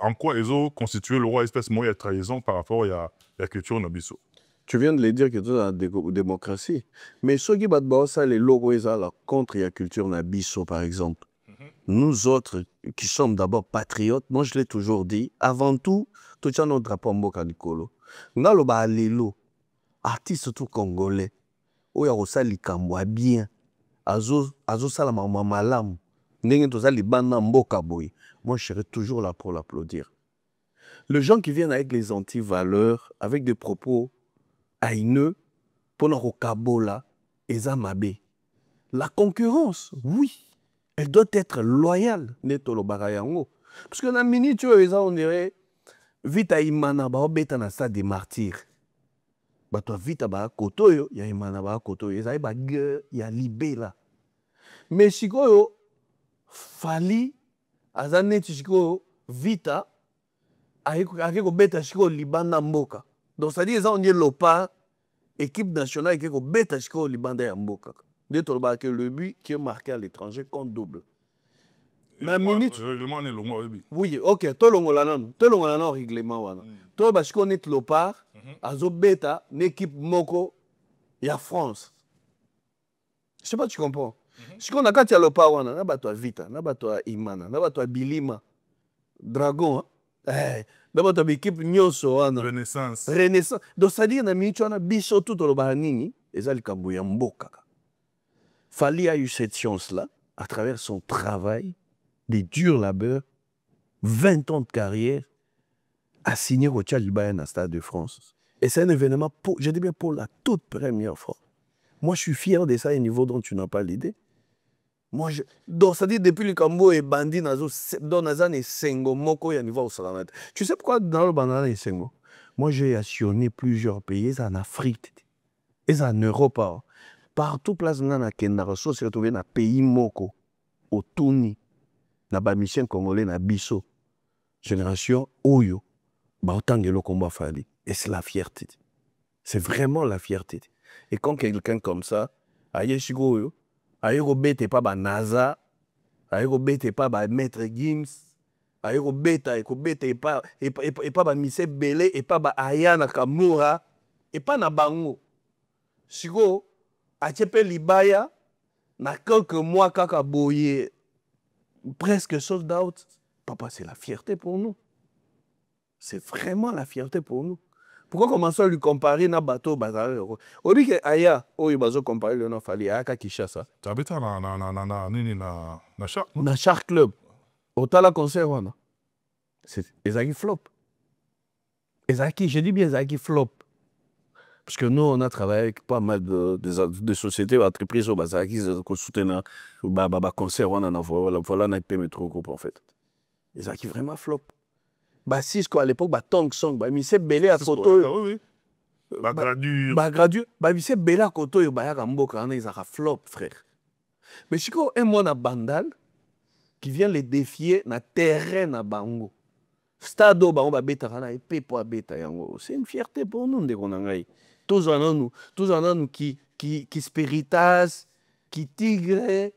en quoi ils ont constitué le roi espèce moyen de trahison par rapport à la culture nabiso? Tu viens de le dire que tu es dans la démocratie. Mais ceux qui battent ça, les logos, ils ont contre la culture nabiso, par exemple. Nous autres, qui sommes d'abord patriotes, moi je l'ai toujours dit, avant tout, tout ça notre drapeau mboka likolo. Nous avons le artiste tout congolais, où il y a aussi likambo bien, azo sala mama malam, ndenge toza libanda mboka boy. Moi je serai toujours là pour l'applaudir. Les gens qui viennent avec les anti-valeurs, avec des propos haineux, pour nos kabola, eza mabe. La concurrence, oui. Elle doit être loyale, netolo barayango. Parce que dans la minute, on dirait, vite à imana, ba obeta na stade des martyrs. Ba toi vite à kotoyo, ya imana ba kotoyo, ezai ba gueule, ya libé là. Mais sikoyo, Fally, azane sikoyo, vita, ayeko beta sikoyo libanda mboka. Donc ça dit, on est l'OPA, équipe nationale, qui est beta sikoyo libanda ya mboka. Que le but qui est marqué à l'étranger compte double. Mais minute. Oui, ok. Tout le monde a règlement. Tout parce qu'on est le part, azo beta, une équipe moko, il y a France. Je sais pas, tu comprends. Si on a quand il y a le part, on a battu Vita, on a battu Imana, on a battu Bilima, Dragon, on a battu l'équipe Nyoso, Renaissance. Renaissance. Donc ça dit, on a mis on a biso tout le baranini, et ça, le Kabouya Mboka. Fally a eu cette chance-là, à travers son travail, des durs labeurs, 20 ans de carrière, à signer au Tchalibayan à Stade de France. Et c'est un événement, je dis bien pour la toute première fois. Moi, je suis fier de ça à un niveau dont tu n'as pas l'idée. Donc, ça dit, depuis le Cambo et Bandi, dans Nazan et Sengo, Moko, il y a un niveau au Salamat. Tu sais pourquoi dans le Bandana et Sengo? Moi, j'ai actionné plusieurs pays, en Afrique, et en Europe. Partout place na Kendara, so se retrouver na pays moko, au Tuni, na ba mission congolais na biso, génération Oyo, ba otangelo combat Fally. Et c'est la fierté. C'est vraiment la fierté. Et quand quelqu'un comme ça, aïe chigo Oyo, aïe robete pas ba NASA, aïe robete pas ba Maître Gims, aïe robete pas et pas ba Mise Belé et pas ba Ayana Kamura et pas na bango. Chigo Achepe Libaya, na quelques mois, kaka boye, presque sold out. Papa, c'est la fierté pour nous. C'est vraiment la fierté pour nous. Pourquoi commencer à lui comparer na bateau bazar? Au lieu que Aya, il va comparer le nom Fally, Aya Kishasa. Tu habites na Shark? Na Shark Club. Au Tala concert, wana. C'est Ezaki flop. Ezaki, je dis bien Ezaki flop. Parce que nous, on a travaillé avec pas mal de sociétés, d'entreprises au Bazar qui soutiennent le concert, voilà, on a payé trop groupe en fait. Et ça qui vraiment flop. Bah, si, à l'époque, Tong Song, il s'est belé à Koto. Oui, oui. Gradure. Gradure. Il s'est belé à Koto, il a flop, frère. Mais si un mois na Bandal qui vient les défier na terrain na Bango. Stado, on va bêta, c'est une fierté pour nous, de Ronangaï. Tous en nous qui spiritas, qui tigre,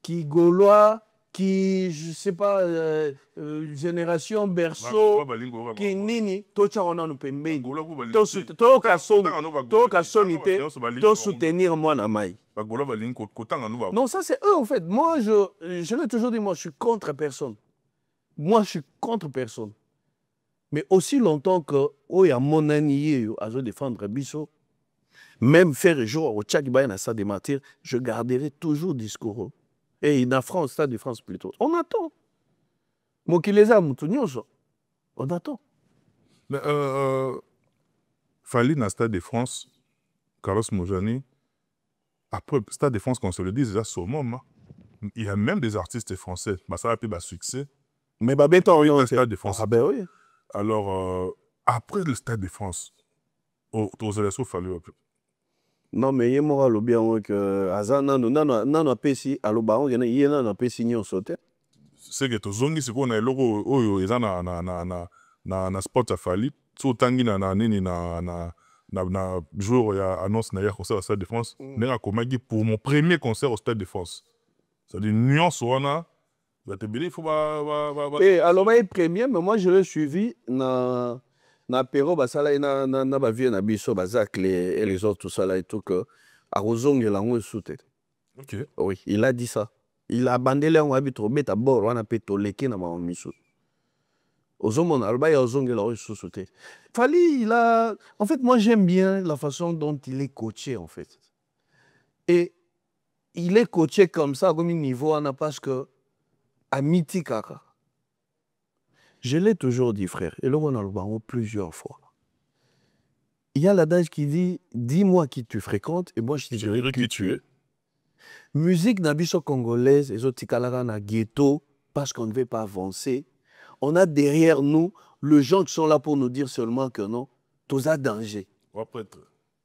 qui gaulois, qui, je sais pas, génération berceau, qui nini, tocha on a nous pembeni. Toka sonité, to soutenir moi na mai. Non, ça c'est eux en fait. Moi, je l'ai toujours dit, moi je suis contre personne. Moi, je suis contre personne. Mais aussi longtemps que, oh, il y a mon ami, à défendre Bisso, même faire jour au Tchad, il ça de matière, je garderai toujours discours. Et en France, Stade de France plutôt. On attend. Moi qui les a, on attend. Mais, Fali dans Stade de France, Carlos Mojani, après Stade de France, qu'on se le dise, déjà sur le moment, il y a même des artistes français, bah, ça a été un succès. Mais bah, béton, le Stade de France. Ah ben oui. Alors, après le Stade de France, aux élections, il fallait un peu. Non, mais il y a moral ou bien que Azan, non, a pesi, alors bah, il y a un pesi ni on sautait. C'est que tu zongi, c'est qu'on a le logo, oh, ils ont na spot à Fali, tout tangi na jour, il y a annonce na concert au Stade de France. N'est-ce pas pour mon premier concert au Stade de France. C'est-à-dire, nuance, on a. Il faut et alors, bah, premier, mais moi, je l'ai suivi dans Péro, bah, ça là, na vie na biso, bah, Zach, et les autres, tout ça là, et tout, que Arozong, il a un soutien. Ok. Oui, il a dit ça. Il a abandonné un habit trop bête à bord, on a pété au leke na ma miso. Ozomon, alba, il a Ozong, il a un soutien. Fali, il a. En fait, moi, j'aime bien la façon dont il est coaché, en fait. Et il est coaché comme ça, comme un niveau, parce que. À Miti Kaka. Je l'ai toujours dit, frère, et là on a le baron plusieurs fois. Il y a l'adage qui dit « Dis-moi qui tu fréquentes et moi je te dirai qui tu es ». Musique nabiso congolaise, les autres tikalaga na ghetto, parce qu'on ne veut pas avancer. On a derrière nous les gens qui sont là pour nous dire seulement que non, toza danger.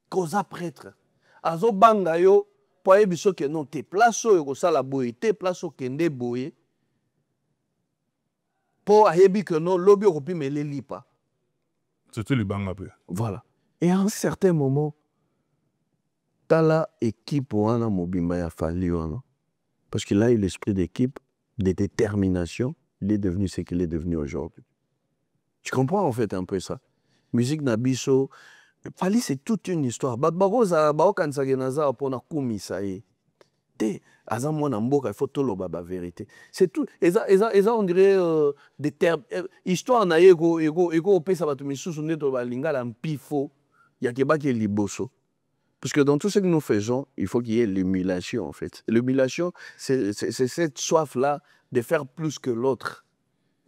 Koza prêtre. Azo banga yo, poye biso que non, te place yo kosala boye, te place yo kende boye. Pour ayebi que non, lobby au mais les lit pas. C'était le bang après. Voilà. Et à un certain moment, t'as la équipe ou un mobimba a fallu, parce qu'il a eu l'esprit d'équipe, de détermination, il est devenu ce qu'il est devenu aujourd'hui. Tu comprends en fait un peu ça. Musique Nabiso, Fali c'est toute une histoire. Badbagoza, Baokansagenaza, pour na kumisaye. Azan moi il faut tout la vérité. C'est tout. Et ça on dirait des termes. Histoire na ego pesa batu misusu neto balinga la mpifo ya kebaki liboso. Parce que dans tout ce que nous faisons, il faut qu'il y ait l'émulation en fait. L'émulation, c'est cette soif-là de faire plus que l'autre.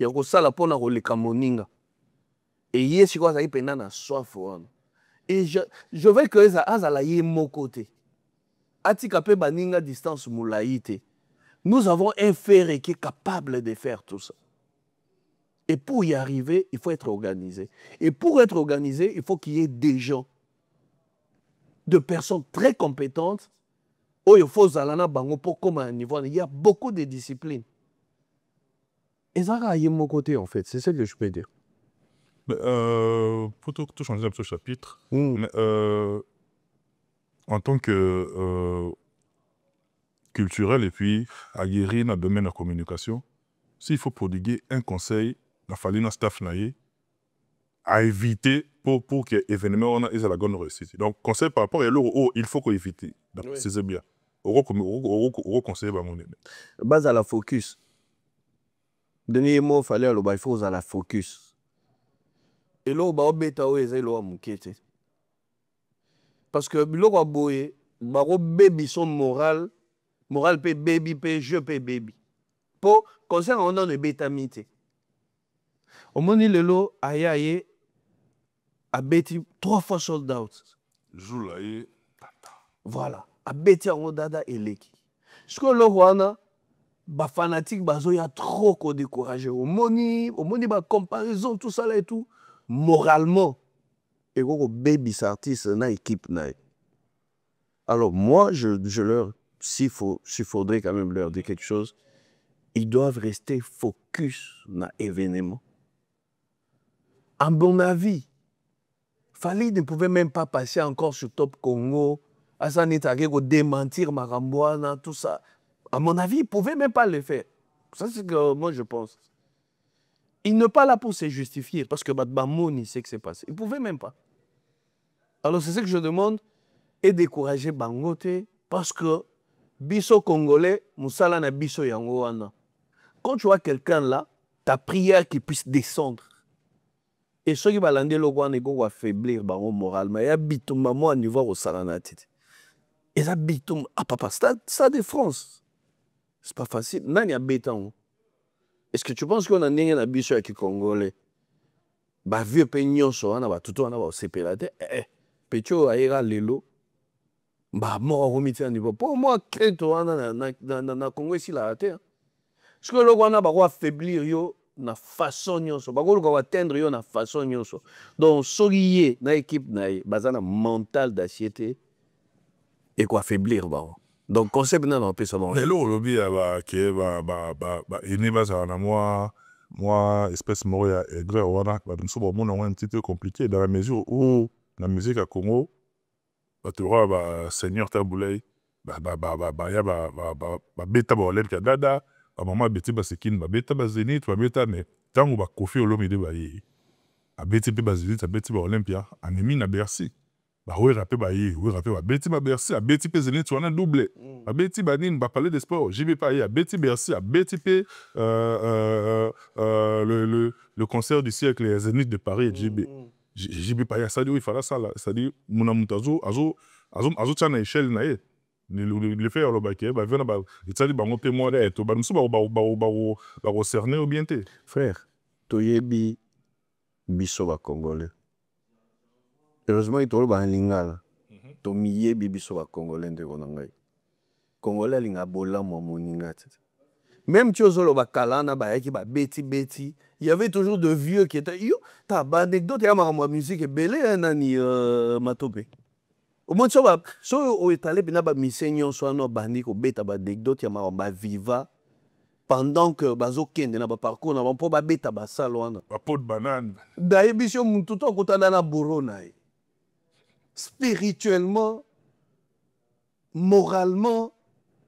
Il y a ça la pona roleka moninga. Et hier c'est quoi ça y penana soif. Et je veux que ça azala yé mon côté. Atikape baninga distance moulaïté. Nous avons un frère qui est capable de faire tout ça. Et pour y arriver, il faut être organisé. Et pour être organisé, il faut qu'il y ait des gens, de personnes très compétentes. Oh, il faut zalana bango pour comme un niveau. Il y a beaucoup de disciplines. Et ça a mon côté en fait. C'est ce que je peux dire. Mais, pour tout changer un peu ce chapitre, mais, en tant que culturel et puis aguerri dans le domaine de la communication, s'il faut prodiguer un conseil, il fallait un staff à éviter pour que l'événement ait la bonne réussite. Donc, conseil par rapport à l'euro, il faut qu'on évite. Oui. C'est bien. Euro conseil, bah, mon aimé. Base à la focus. Dernier mot, il fallait il faut à la focus. Et là, on bêta parce que biloko boye baro baby son moral pe baby pe je pe baby po concert on a bétamité au moni lelo ayaye a beti 3 fois sold out joulaye voilà a beti en dada eleki ce que le wana ba fanatique bazo ya trop ko décourager au moni ba comparaison tout ça là et tout moralement et go baby artiste na équipe na. Alors moi je leur s'il faudrait quand même leur dire quelque chose, ils doivent rester focus na événement. À mon avis, Fali ne pouvait même pas passer encore sur Top Congo, Asani Takeko démentir Maramboana, tout ça. À mon avis, il ne pouvait même pas le faire. Ça, c'est ce que moi, je pense. Il n'est pas là pour se justifier, parce que Badbamoun, il sait que c'est passé. Il ne pouvait même pas. Alors, c'est ce que je demande, et décourager Bangote, parce que Biso Congolais, Moussala na Biso Yangoana. Quand tu vois quelqu'un là, ta prière qui puisse descendre. Et ceux qui balandent le roi va affaiblir moralement. Il y a bitum à niveau au Saranati. Et ça bitum, ah papa, ça de France. C'est pas facile. Nani a béton. Est-ce que tu penses qu'on a un biso avec les Congolais? Bah, vieux peignon, on a tout on a séparaté. Pécho aïra lelo. Bah, moi, on remet un niveau. Pour moi, quand on a Congo ici, la terre. Parce que le Rwanda va affaiblir yo na façon nyonso. Ba ko va atteindre yo na façon nyonso. Donc, solier na équipe na bazana mental d'aciété et quoi affaiblir ba. Donc, concept na on peut ça bon. Mais là, lobby ba ke ba ene baza na moi espèce moria et gré wana ba nous sommes mon un petit peu compliqué dans la mesure où la musique à Congo ba tu vois ba Seigneur Taboulay ba ya ba beta ba olem ka dada ba mama beti ba sekin ba beta ba Zénith ba beta mais tango ba Kofi Olomide ba yi a beti pe ba Zénith a beti ba Olympia anemi na Bercy ba oui rappé ba yi oui rappé ba beti ba Bercy a beti pe Zénith on a doublé a beti ba nin ba parler de sport j'y vais pas yi a beti Bercy a beti pe le concert du siècle les Zénith de Paris j'y vais pas yi ça dit oui fera ça là ça dit mon amutazo azo tchana échelle na ye le faire le baquet bah venez bah il dit bah on peut moi et tout bah nous sommes bah cerner ou bien té Frère toyebi biso ba Congolais heureusement il tolo ba lingala to miyebi biso ba Congolais ndeko na ngai Congolais linga bola mo moninga même tiozolo ba kalana ba yaki ba beti il y avait toujours de vieux qui étaient yo ta ba anecdote ya ma musique belé nani matope. Au moins, si on est allé à mission, soit no bandi ko beta ba anecdote ya ma viva pendant que bazo kende na ba parcours na ba ba beta ba salwana. ba pot de banane. D'ailleurs, biso mututo kotana na borona. Spirituellement, moralement,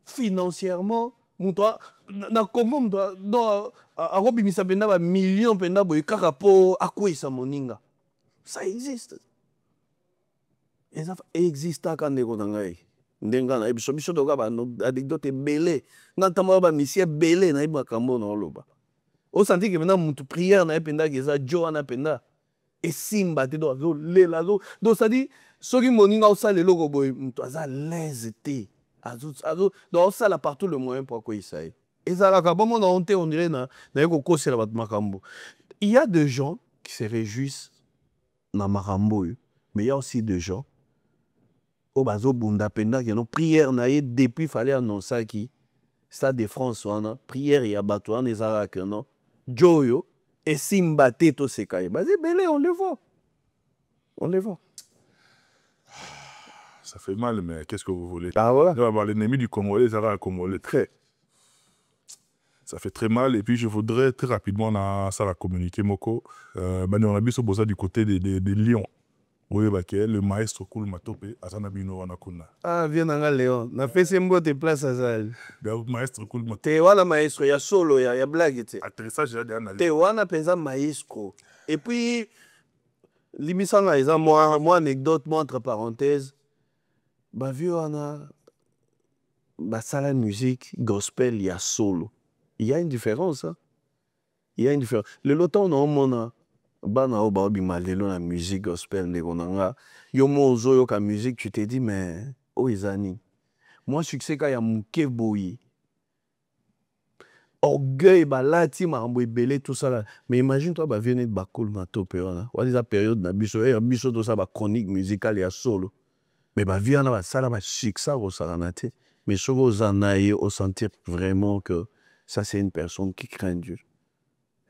financièrement, muto na comment do arobi misa penda ba million penda boy kaka po akwisa moninga. Ça existe. Et ça existe quand ndeko na ngai ndenga na biso to ka ba anecdote belé ngantama ba misie belé na iba kambo na loba o senti que maintenant mutu prière na penda que ça jo na penda et simba te do lela do ça dit soki moninga o sala loko boy mutu aza l'aise te azo do sala partout le moyen pour quoi ça et ça la ka bon on dirait na ko kosela ba makambo. Il y a des gens qui se réjouissent na makambo mais il y a aussi des gens au bazo bunda penda qui non prière na ye depuis fallait annoncer qui Stade de France wana prière ya bato wana ezala que non joyo et simba teto sekai bazé belé on le voit ça fait mal mais qu'est-ce que vous voulez ah voilà l'ennemi du Congolais Zara Congolais très ça fait très mal et puis je voudrais très rapidement ça la communiquer moko on a vu ce boza du côté des Lions. Oui, le maestro Cool Matope, Azana Bino Wanakuna. Ah, viens dans Léon. Na fait sembo te place à ça. Le maestro Cool Matope. Te wana maestro, ya solo, ya blague. Atterrissage, j'ai dit analyse. Te wana pensa maestro. Et puis, l'émission là, moi, anecdote, moi, entre parenthèses, bah, vieux, wana, bah, ça la musique, gospel, il y a solo. Il y a une différence, hein. Il y a une différence. Le loton, non, mon bana o ba obima lelo na musique gospel ndeko nanga yo mozo yo ka musique tu te dis mais o izani moi succès ka ya muke boyi orgueil balati makambo ebele tout ça là mais imagine toi ba venir ba Cool Matope wana wali za période na biso biso to ça ba chronique musicale ya solo mais ba via na ba sala ba succès au saranate mais soko zanaye au sentir vraiment que ça c'est une personne qui craint Dieu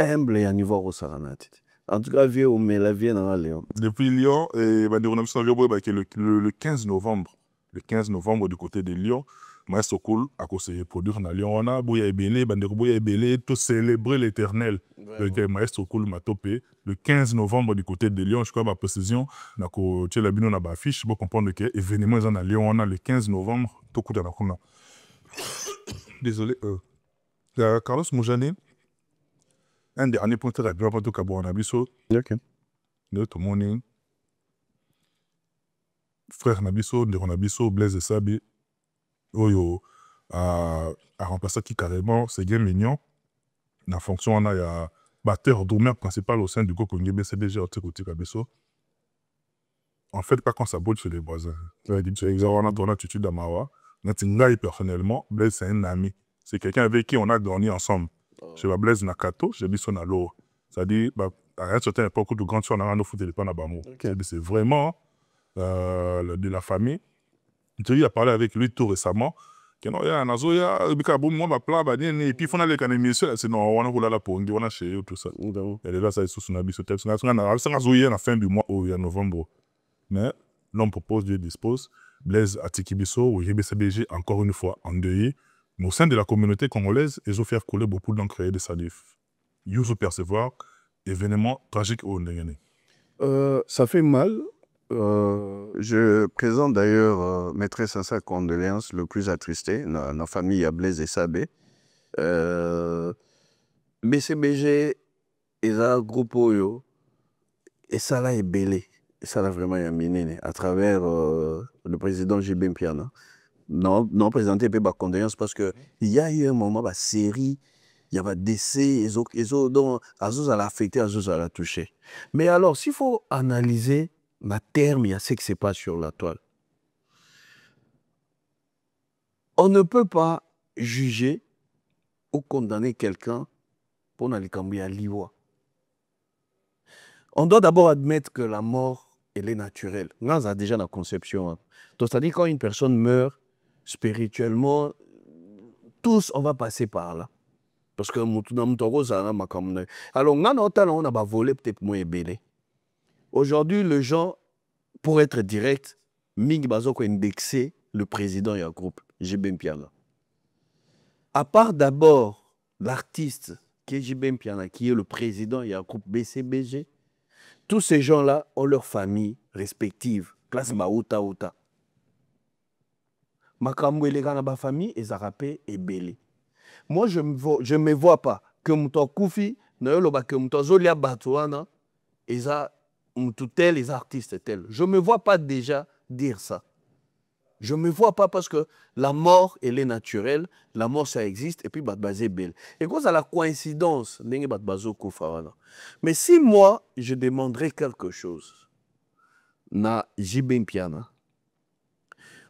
humble et à niveau au saranate. En tout cas, vieux, mais la vie dans Lyon. Depuis Lyon, et on a le 15 novembre. Le 15 novembre, du côté de Lyon, Maestro Cool a conseillé produire dans Lyon. On a Bouya Ebele, tout célébrer l'éternel. Le Maestro Cool Matope. Le 15 novembre, du côté de Lyon, je crois, ma précision, on a la bino na ba affiche, pour comprendre que l'événement est dans Lyon. On a le 15 novembre, tout coup de la. Désolé. Carlos Moujane, un dernier point très rapide, pour tout Cabo Nabiso. Ok. Tout le monde, frère Nabiso, Ndeko Nabiso, Blaise Sabi, Oyo, a remplacé qui carrément, c'est bien mignon. La fonction, on a, il y a batteur d'honneur principal au sein du groupe Congé BCDG, Otikouti Kabiso. En fait, quand ça bouge chez les voisins, c'est exactement on a attitude d'Amawa. Personnellement, Blaise, c'est un ami. C'est quelqu'un avec qui on a dormi ensemble. Je vais Blaise Nakato, j'ai dit son allo. C'est-à-dire, à une certaine époque, de grandes soeurs, on a nos foot téléphone à Bamou. C'est vraiment de la famille. J'ai eu à parler avec lui tout récemment. Et puis, il faut aller à l'émission. C'est non, on a la pour on a chez tout ça. Et là, ça est sous son habit. C'est la fin du mois, au novembre. Mais l'homme propose, Dieu dispose. Blaise Atikibiso, ou GBCBG, encore une fois, endeuillé. Mais au sein de la communauté congolaise, ils ont fait couler beaucoup d'encre de salif. Ils ont percevoir événement tragique au Ndengene. Ça fait mal. Je présente d'ailleurs mes très sincères condoléances, le plus attristé, la famille à Blaise et Sabé. BCBG, ils ont un groupe Oyo, et ça là est belé. Et ça là vraiment yaminé à travers le président Jibin Piana. Non, présenté peu ma condoléances parce que il y a eu un moment, ma série, il y avait des décès, ils ont donc Azuz à l'affecté, Azuz à la touché. Mais alors, s'il faut analyser ma terme, il y a ce qui se passe sur la toile. On ne peut pas juger ou condamner quelqu'un pour n'aller cambier à l'ivoire. On doit d'abord admettre que la mort, elle est naturelle. Nous avons déjà la conception. Donc, c'est-à-dire quand une personne meurt, spirituellement, tous, on va passer par là. Parce que alors, on a volé peut-être moins belé. Aujourd'hui, les gens, pour être direct, Ming Bazoko indexé le président et un groupe, Jibin Piana. À part d'abord l'artiste qui est Jibin Piana, qui est le président et un groupe BCBG, tous ces gens-là ont leur famille respective, classe Maouta Outa. Makambo et les gars dans ma famille, ils arapé et belé. Moi, je ne me vois pas que Mouton Koufi, que Mouton Zolia Batouana, ils ont tel, les artistes tels. Je ne me vois pas déjà dire ça. Je ne me vois pas parce que la mort, elle est naturelle, la mort, ça existe, et puis Batbazé belle. Et quand ça la coïncidence, mais si moi, je demanderais quelque chose, na Jibin Piana,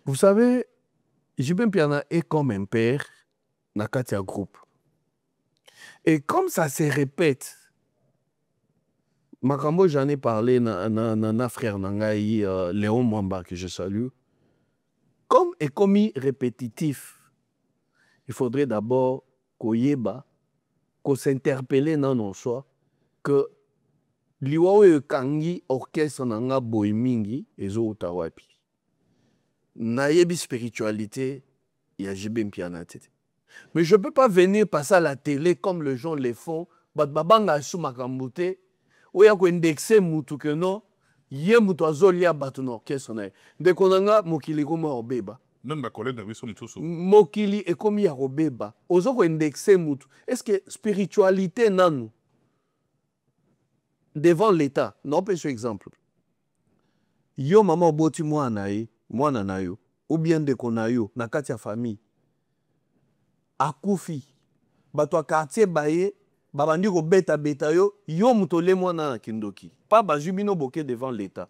vous savez, Jibin Piana est comme un père, na Katia Group. Et comme ça se répète, Makambo, j'en ai parlé na frère Nangaï, Léon Mwamba, que je salue. Comme est commis répétitif, il faudrait d'abord qu'on s'interpelle dans nos choix, que liwawe kangi orchestre nanga boimingi ezo utawapi. Nayebi spiritualité, il y a Jibin Piana. Mais je ne peux pas venir passer à la télé comme les gens le font. Babanga sou makamboute, ou ya ko indexer mutu que non. Yé mutu azolia batu na orchestre na. De konanga mokili koma obeba. Même ma collègue n'avait son mutuso. Mokili ekomi ya obeba. Ozo ko indexer mutu. Est-ce que spiritualité nanu devant l'État? Non, pas ce exemple. Yo maman boti mwana na yo, ou bien de konayo na kati ya famille. Akufi. Bato a quartier baye. Babandi ko beta yo, yo mutole mwana na kindoki. Pas bazubino boke devant l'État.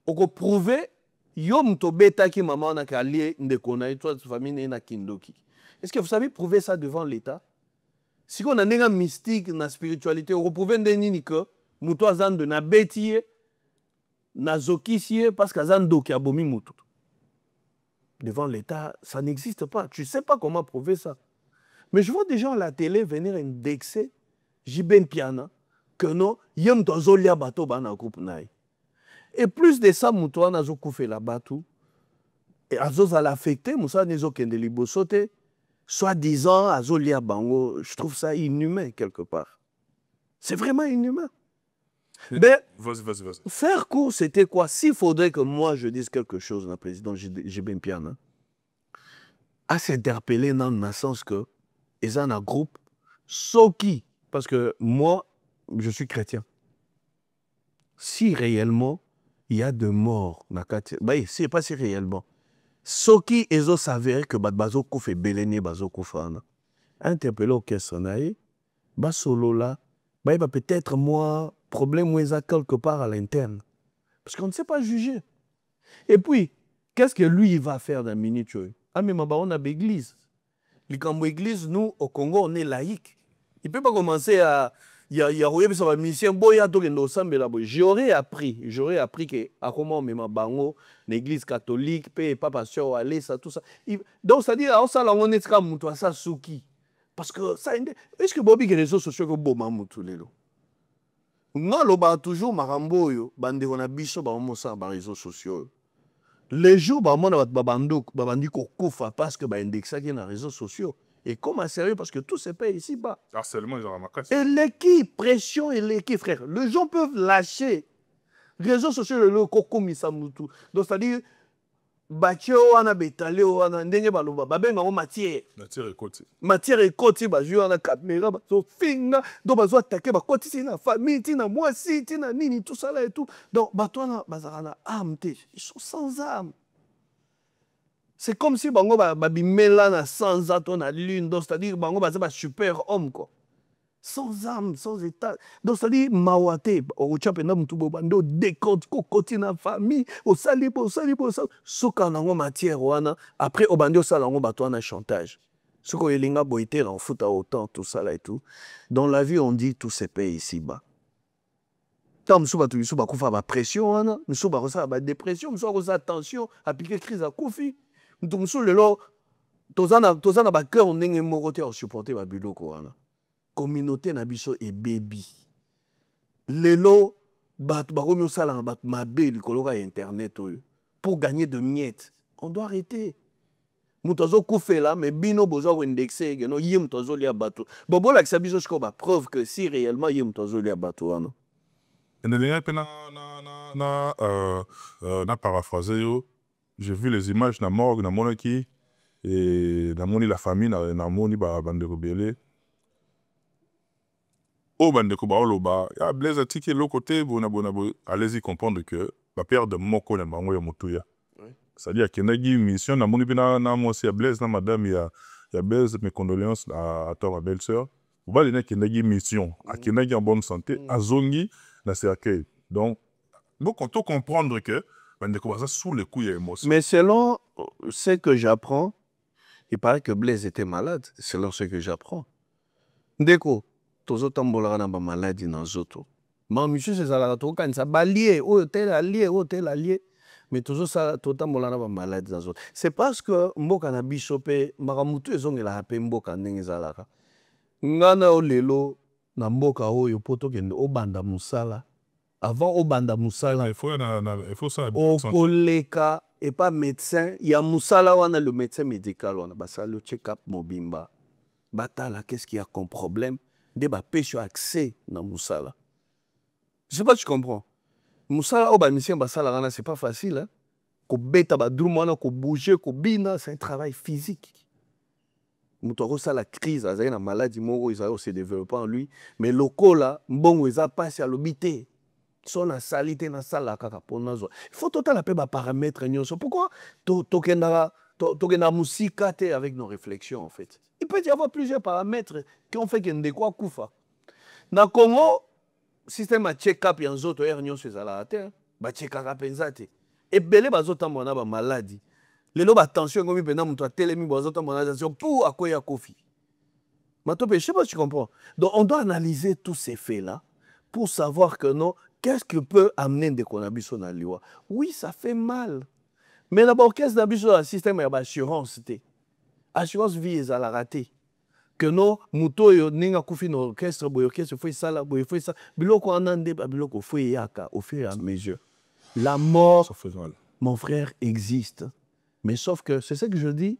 Oko prouver, yo muto beta ki maman na kalié ndeko na toi famille na kindoki. Est-ce que vous savez prouver ça devant l'État? Si on a un mystique, na spiritualité, on prouve nini que muto azande na betiye, na zokisiye parce qu'azando ki abomi muto. Devant l'État, ça n'existe pas. Tu sais pas comment prouver ça. Mais je vois des gens à la télé venir indexer Jibin Piana que non, yem tozolia bato bana groupe naï. Et plus de ça, moutoua nazo koufé la batou. Et azos à l'affecter, moussa nezo kende libosote. Soi-disant, azolia bango, je trouve ça inhumain quelque part. C'est vraiment inhumain. Mais vas-y. faire court, c'était quoi? S'il faudrait que moi je dise quelque chose, le président Jibin Piana, à s'interpeller dans le sens que ils ont un groupe, Soki, parce que moi, je suis chrétien. Si réellement, il y a de morts, c'est pas si réellement. Soki, ils ont s'avéré que Bazo Kouf et Belene Bazo Koufana. Interpellé au Kessanaï, Basolo là, peut-être moi, problème où ils ont quelque part à l'interne. Parce qu'on ne sait pas juger. Et puis, qu'est-ce que lui, il va faire dans minute? Ah, mais on a l'église. L'église, nous, au Congo, on est laïque. Il ne peut pas commencer à. J'aurais appris que à comment même bango l'église catholique papa sœur aller ça tout ça. Donc ça dit ça là on est comme toi ça souki parce que ça est-ce que Bobby les réseaux sociaux que bon mamutu lelo. Non lo ba toujours marambo yo bande on a biso ba on ça ba réseaux sociaux. Les jours ba mona ba bando ba bandi ko kufa parce que ba indexa qui na réseaux sociaux. Et comment sérieux parce que tout se paye ici-bas. Harcèlement, ils auront ma casse. Et l'équipe, pression et l'équipe, frère. Les gens peuvent lâcher. Réseaux sociaux, le coco misamutu. Donc, c'est-à-dire, bâti wana betale wana ndenge baloba babenga ngo matière. Matière et côté. Matière et côté ba jouer na caméra ba so finga donc ba zo attaquer ba côté na famille tina moi si tina nini tout ça là et tout. Donc bato na bazana âme ils sont sans âme. C'est comme si bango babimela na sans âme na lune donc c'est-à-dire bango ba super homme quoi. Sans âme, sans état. Donc, c'est-à-dire, mawate, au chapena mtubo bando, décote, kokoti na famille, au salibo, soka nango matière, wana. Après, au bando, ça, nango batouana chantage. Ce qu'on elinga boité, en fout à autant, tout ça là et tout. Dans la vie, on dit, tout se paye ici-bas. Tant msouba tu msouba koufa ba pression, wana. Msouba rosa ba dépression, msouba rosa tension, appliquer crise à koufi. Msouba lelo, tozana ba cœur, on n'est moroté à supporter ba biloko, wana. Communauté na biso et baby lelo bat baromi sala bat mabe likoloka internet pour gagner de miettes on doit arrêter mutazo koufela mais bino bozo indexé no yim tozo lia bato bobo la kisa biso sko ba preuve que si réellement yim tozo lia bato ano na paraphrasé yo j'ai vu les images na morgue na monaki et na moni la famille na moni ba bande rebelle. Au bandeko baoloba ya Blaise atiki l'autre côté allez-y comprendre que la père de moko na bango ya motuya c'est-à-dire qu'il y a une mission na moni bina na moi aussi à Blaise na madame ya Blaise mes condoléances à toi ma belle-sœur vous va donner qu'il y a une mission à qu'il y a en bonne santé à zongi na cercueil donc bon quand on comprendre que bandeko baza sous les coups émotion. Mais selon ce que j'apprends il paraît que Blaise était malade selon ce que j'apprends ndeko tozo tambola na ba maladie na zoto ma monsieur c'est ça to kanisa balié tel allié mais tozo ça to tambola na ba maladie na zoto c'est parce que mboka na biso pe makamutu ezongela pe mboka ndenge zalaka ngana olelo na mboka oyo poto kende obanda musala avant obanda musala il faut ça okoleka et pas médecin il y a musala wana le médecin médical wana basalo check-up mobimba batala qu'est-ce qu'il y a comme problème de ba pêche accès dans Moussala. Je sais pas si tu comprends. Moussala, c'est pas facile. Hein? Ko beta ba drumana, ko bouger, ko bina, c'est un travail physique. Moutoro ça la crise, la maladie moro, ils se développent en lui. Mais loko là, bon, ils a passé à l'obité. Son na salité na sala kaka ponazo. Il faut total la ba paramètres nyonso. Pourquoi tokenda musika te avec nos réflexions en fait. Il peut y avoir plusieurs paramètres qui ont fait qu'il y a quoi koufa. Na Congo, système à check-up yan zoto ernyo se zala te, ba check-up penzate. Et belé bazota mona ba maladie. Lelo ba tension ngomi pena muto telemi bazota mona tension pour akoya kofi. Matope, je sais pas si tu comprends. Donc on doit analyser tous ces faits là pour savoir que non, qu'est-ce que peut amener des conabiso na liwa. Oui, ça fait mal. Mais d'abord, qu'est-ce que d'habitude un système d'assurance? Assurance vie est à la raté. Que non, mouto yo ninga koufi no orchestre, orchestre foi ça là, foi ça. Biloko anande, biloko foi yaka au fur et à mesure. La mort, mon frère, existe. Mais sauf que, c'est ce que je dis,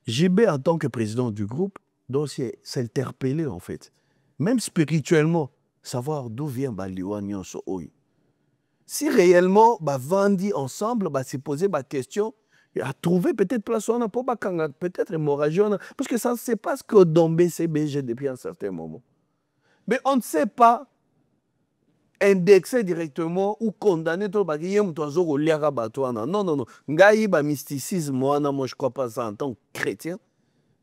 JB en tant que président du groupe, doit s'interpeller en fait. Même spirituellement, savoir d'où vient Baliwa Nyonso Oyo. Si réellement, bah, Vandi ensemble, bah, se poser la question, à trouver peut-être place on a pas peut-être hémorragie parce que ça c'est pas ce que dans BCBG depuis un certain moment. Mais on ne sait pas indexer directement ou condamner tout parce qu'il y a un oiseau qui non non non ngai ba mysticisme moi je crois pas ça en tant que chrétien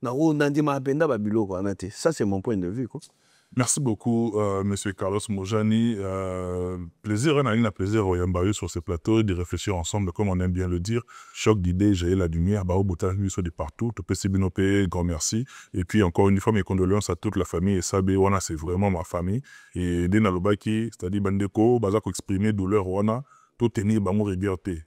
na o nandi ma penda ba biloko anate. Ça c'est mon point de vue quoi. Merci beaucoup, Monsieur Carlos Mojani. Plaisir, on a eu un plaisir au Yambayu sur ce plateau de réfléchir ensemble, comme on aime bien le dire. Choc d'idées, j'ai la lumière, bah, au bout de partout. Topé Sibinopé, grand merci. Et puis, encore une fois, mes condoléances à toute la famille. Et Sabé, Wana, c'est vraiment ma famille. Et Dena Lobaki, c'est-à-dire Bandeko, Bazako exprimer douleur, Wana, tout tenir, bah, mon liberté.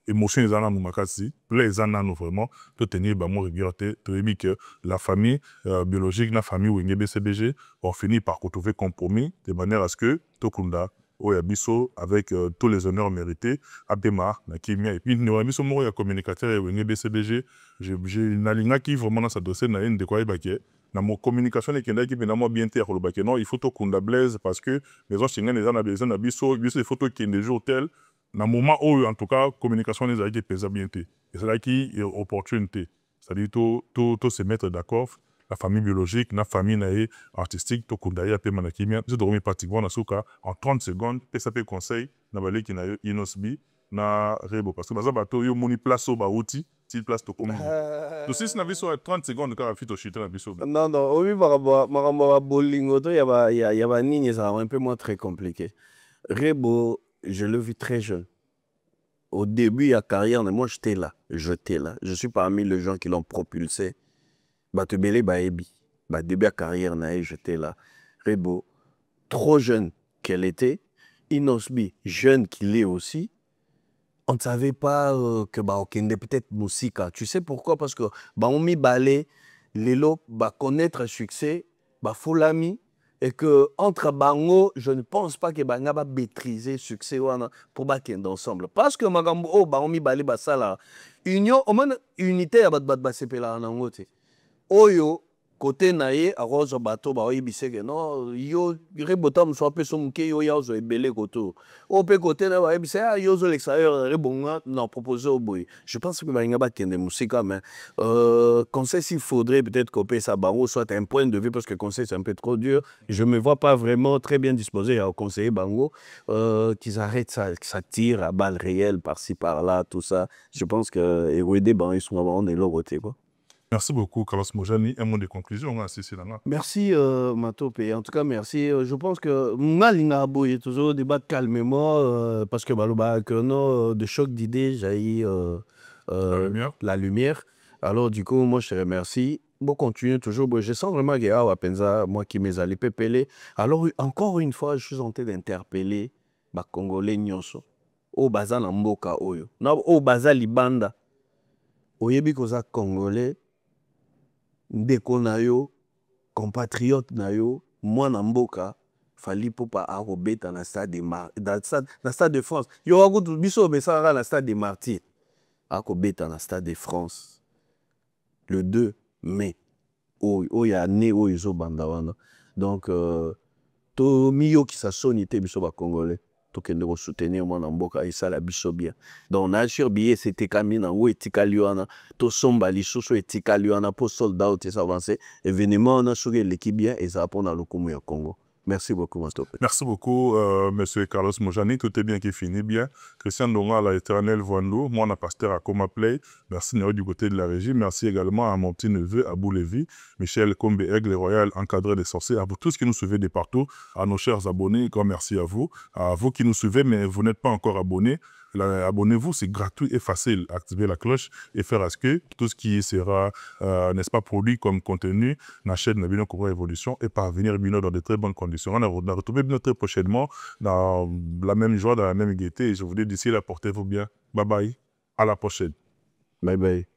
Émotion les années nous makasi, les années nous vraiment, tout tenir bah mon regretté, tout aimé que la famille biologique, la famille ou BCBG, on finit par retrouver compromis de manière à ce que Tokunda Oyabiso avec tous les honneurs mérités, Abema, Nakimia et puis nous avons mis mon communicateur et BCBG, j'ai nalinga qui vraiment dans sa dossier na une de quoi baké. Dans mon communication les Kenda qui vient moi bien terre le baké non il faut Tokunda blaze parce que les gens chingan les gens besoin d'abiso, biso des photos qui des jours tels. Dans le moment où, en tout cas, communication les a été pesée bien. Et c'est là qu'il y a opportunité. C'est-à-dire, tout se mettre d'accord. La famille biologique, la famille artistique, tout le monde a pu manakimia. Je dormi pratiquement en 30 secondes. PSAP conseil, na balé qui na inosbi, na rebo. Parce que, par exemple, yo moni place au baouti, si place to comme. Donc, si c'est 30 secondes, quand on fait au chute, non, non, oui, ma bolingo, il y a nini, ça un peu moins très compliqué. Rebo, je l'ai vu très jeune. Au début de la carrière, moi j'étais là. Je suis parmi les gens qui l'ont propulsé. Batebele Baebi. Début de la carrière, j'étais là. Rebo, trop jeune qu'elle était. Inosbi, jeune qu'il est aussi. On ne savait pas que Okende peut-être musique. Tu sais pourquoi? Parce que on mis balé, Lelo, connaître succès, Folami. Et que entre bango, je ne pense pas que banga va maîtriser succès pour bakende ensemble. Parce que magambo oh bango mi bali basala union au moins unité ya bat basepela na ngote. Oyo côté naie a rose bateau ba oyebise que non yo rebota mso pe so muke yo ya zo ebele koto. O pe côté na ba oyebise yo zo l'extérieur rebonga non proposer au boy. Je pense que banga bakende musique mais conseil s'il faudrait peut-être couper ça bango soit un point de vue parce que conseil c'est un peu trop dur. Je me vois pas vraiment très bien disposé à conseiller bango qu'ils arrêtent ça, que ça tire à balles réelles par-ci par-là tout ça. Je pense que Eruede ben ils sont on est l'autre côté quoi. Merci beaucoup, Carlos Mojani. Un mot de conclusion, merci, Matopé. En tout cas, merci. Je pense que Malinga Boy est toujours débattre calmement parce que de choc d'idées jaillit la lumière. Alors, du coup, moi, je te remercie. Bon, continue toujours. Bon, je sens vraiment que Penza, moi qui m'ai allé pépélé. Alors, encore une fois, je suis en train d'interpeller les Congolais nyonso. Au Baza Namboka Oyo. Au Baza Libanda. Oyebi koza Congolais. Ndeko na yo, compatriote na yo, mwana mboka, fali popa arobeta na stade de France. Yo wakutu biso besara na stade de Martyrs. Akobeta na stade de France. Le 2 mai. Oya né oyo banda wana. Donc to miyo ki sa sonité biso ba Congolais. Tokende ko soutenir mwana mboka isala biso bien. Donc na sur billet c'était kamina ou etikali wana to somba lisusu etikali wana pour soldat ou avancer événement na sur l'équipe bien et ça pour na lokumu ya Congo. Merci beaucoup, Master. Merci beaucoup, Monsieur Carlos Mojani. Tout est bien qui finit bien. Christian Donga, la éternelle voix de l'eau. Moi, on a pasteur à Coma Play. Merci du côté de la régie. Merci également à mon petit neveu, Abou Lévi, Michel Combe Aigle Royal, encadré des sorciers. À vous tous qui nous suivez de partout. À nos chers abonnés, grand merci à vous. À vous qui nous suivez, mais vous n'êtes pas encore abonnés. Abonnez-vous, c'est gratuit et facile. Activez la cloche et faire à ce que tout ce qui sera, n'est-ce pas, produit comme contenu, la chaîne Nabino Cobra Évolution et parvenir dans de très bonnes conditions. On a retrouvé très prochainement dans la même joie, dans la même gaieté. Et je vous dis d'ici là, portez-vous bien. Bye bye. À la prochaine. Bye bye.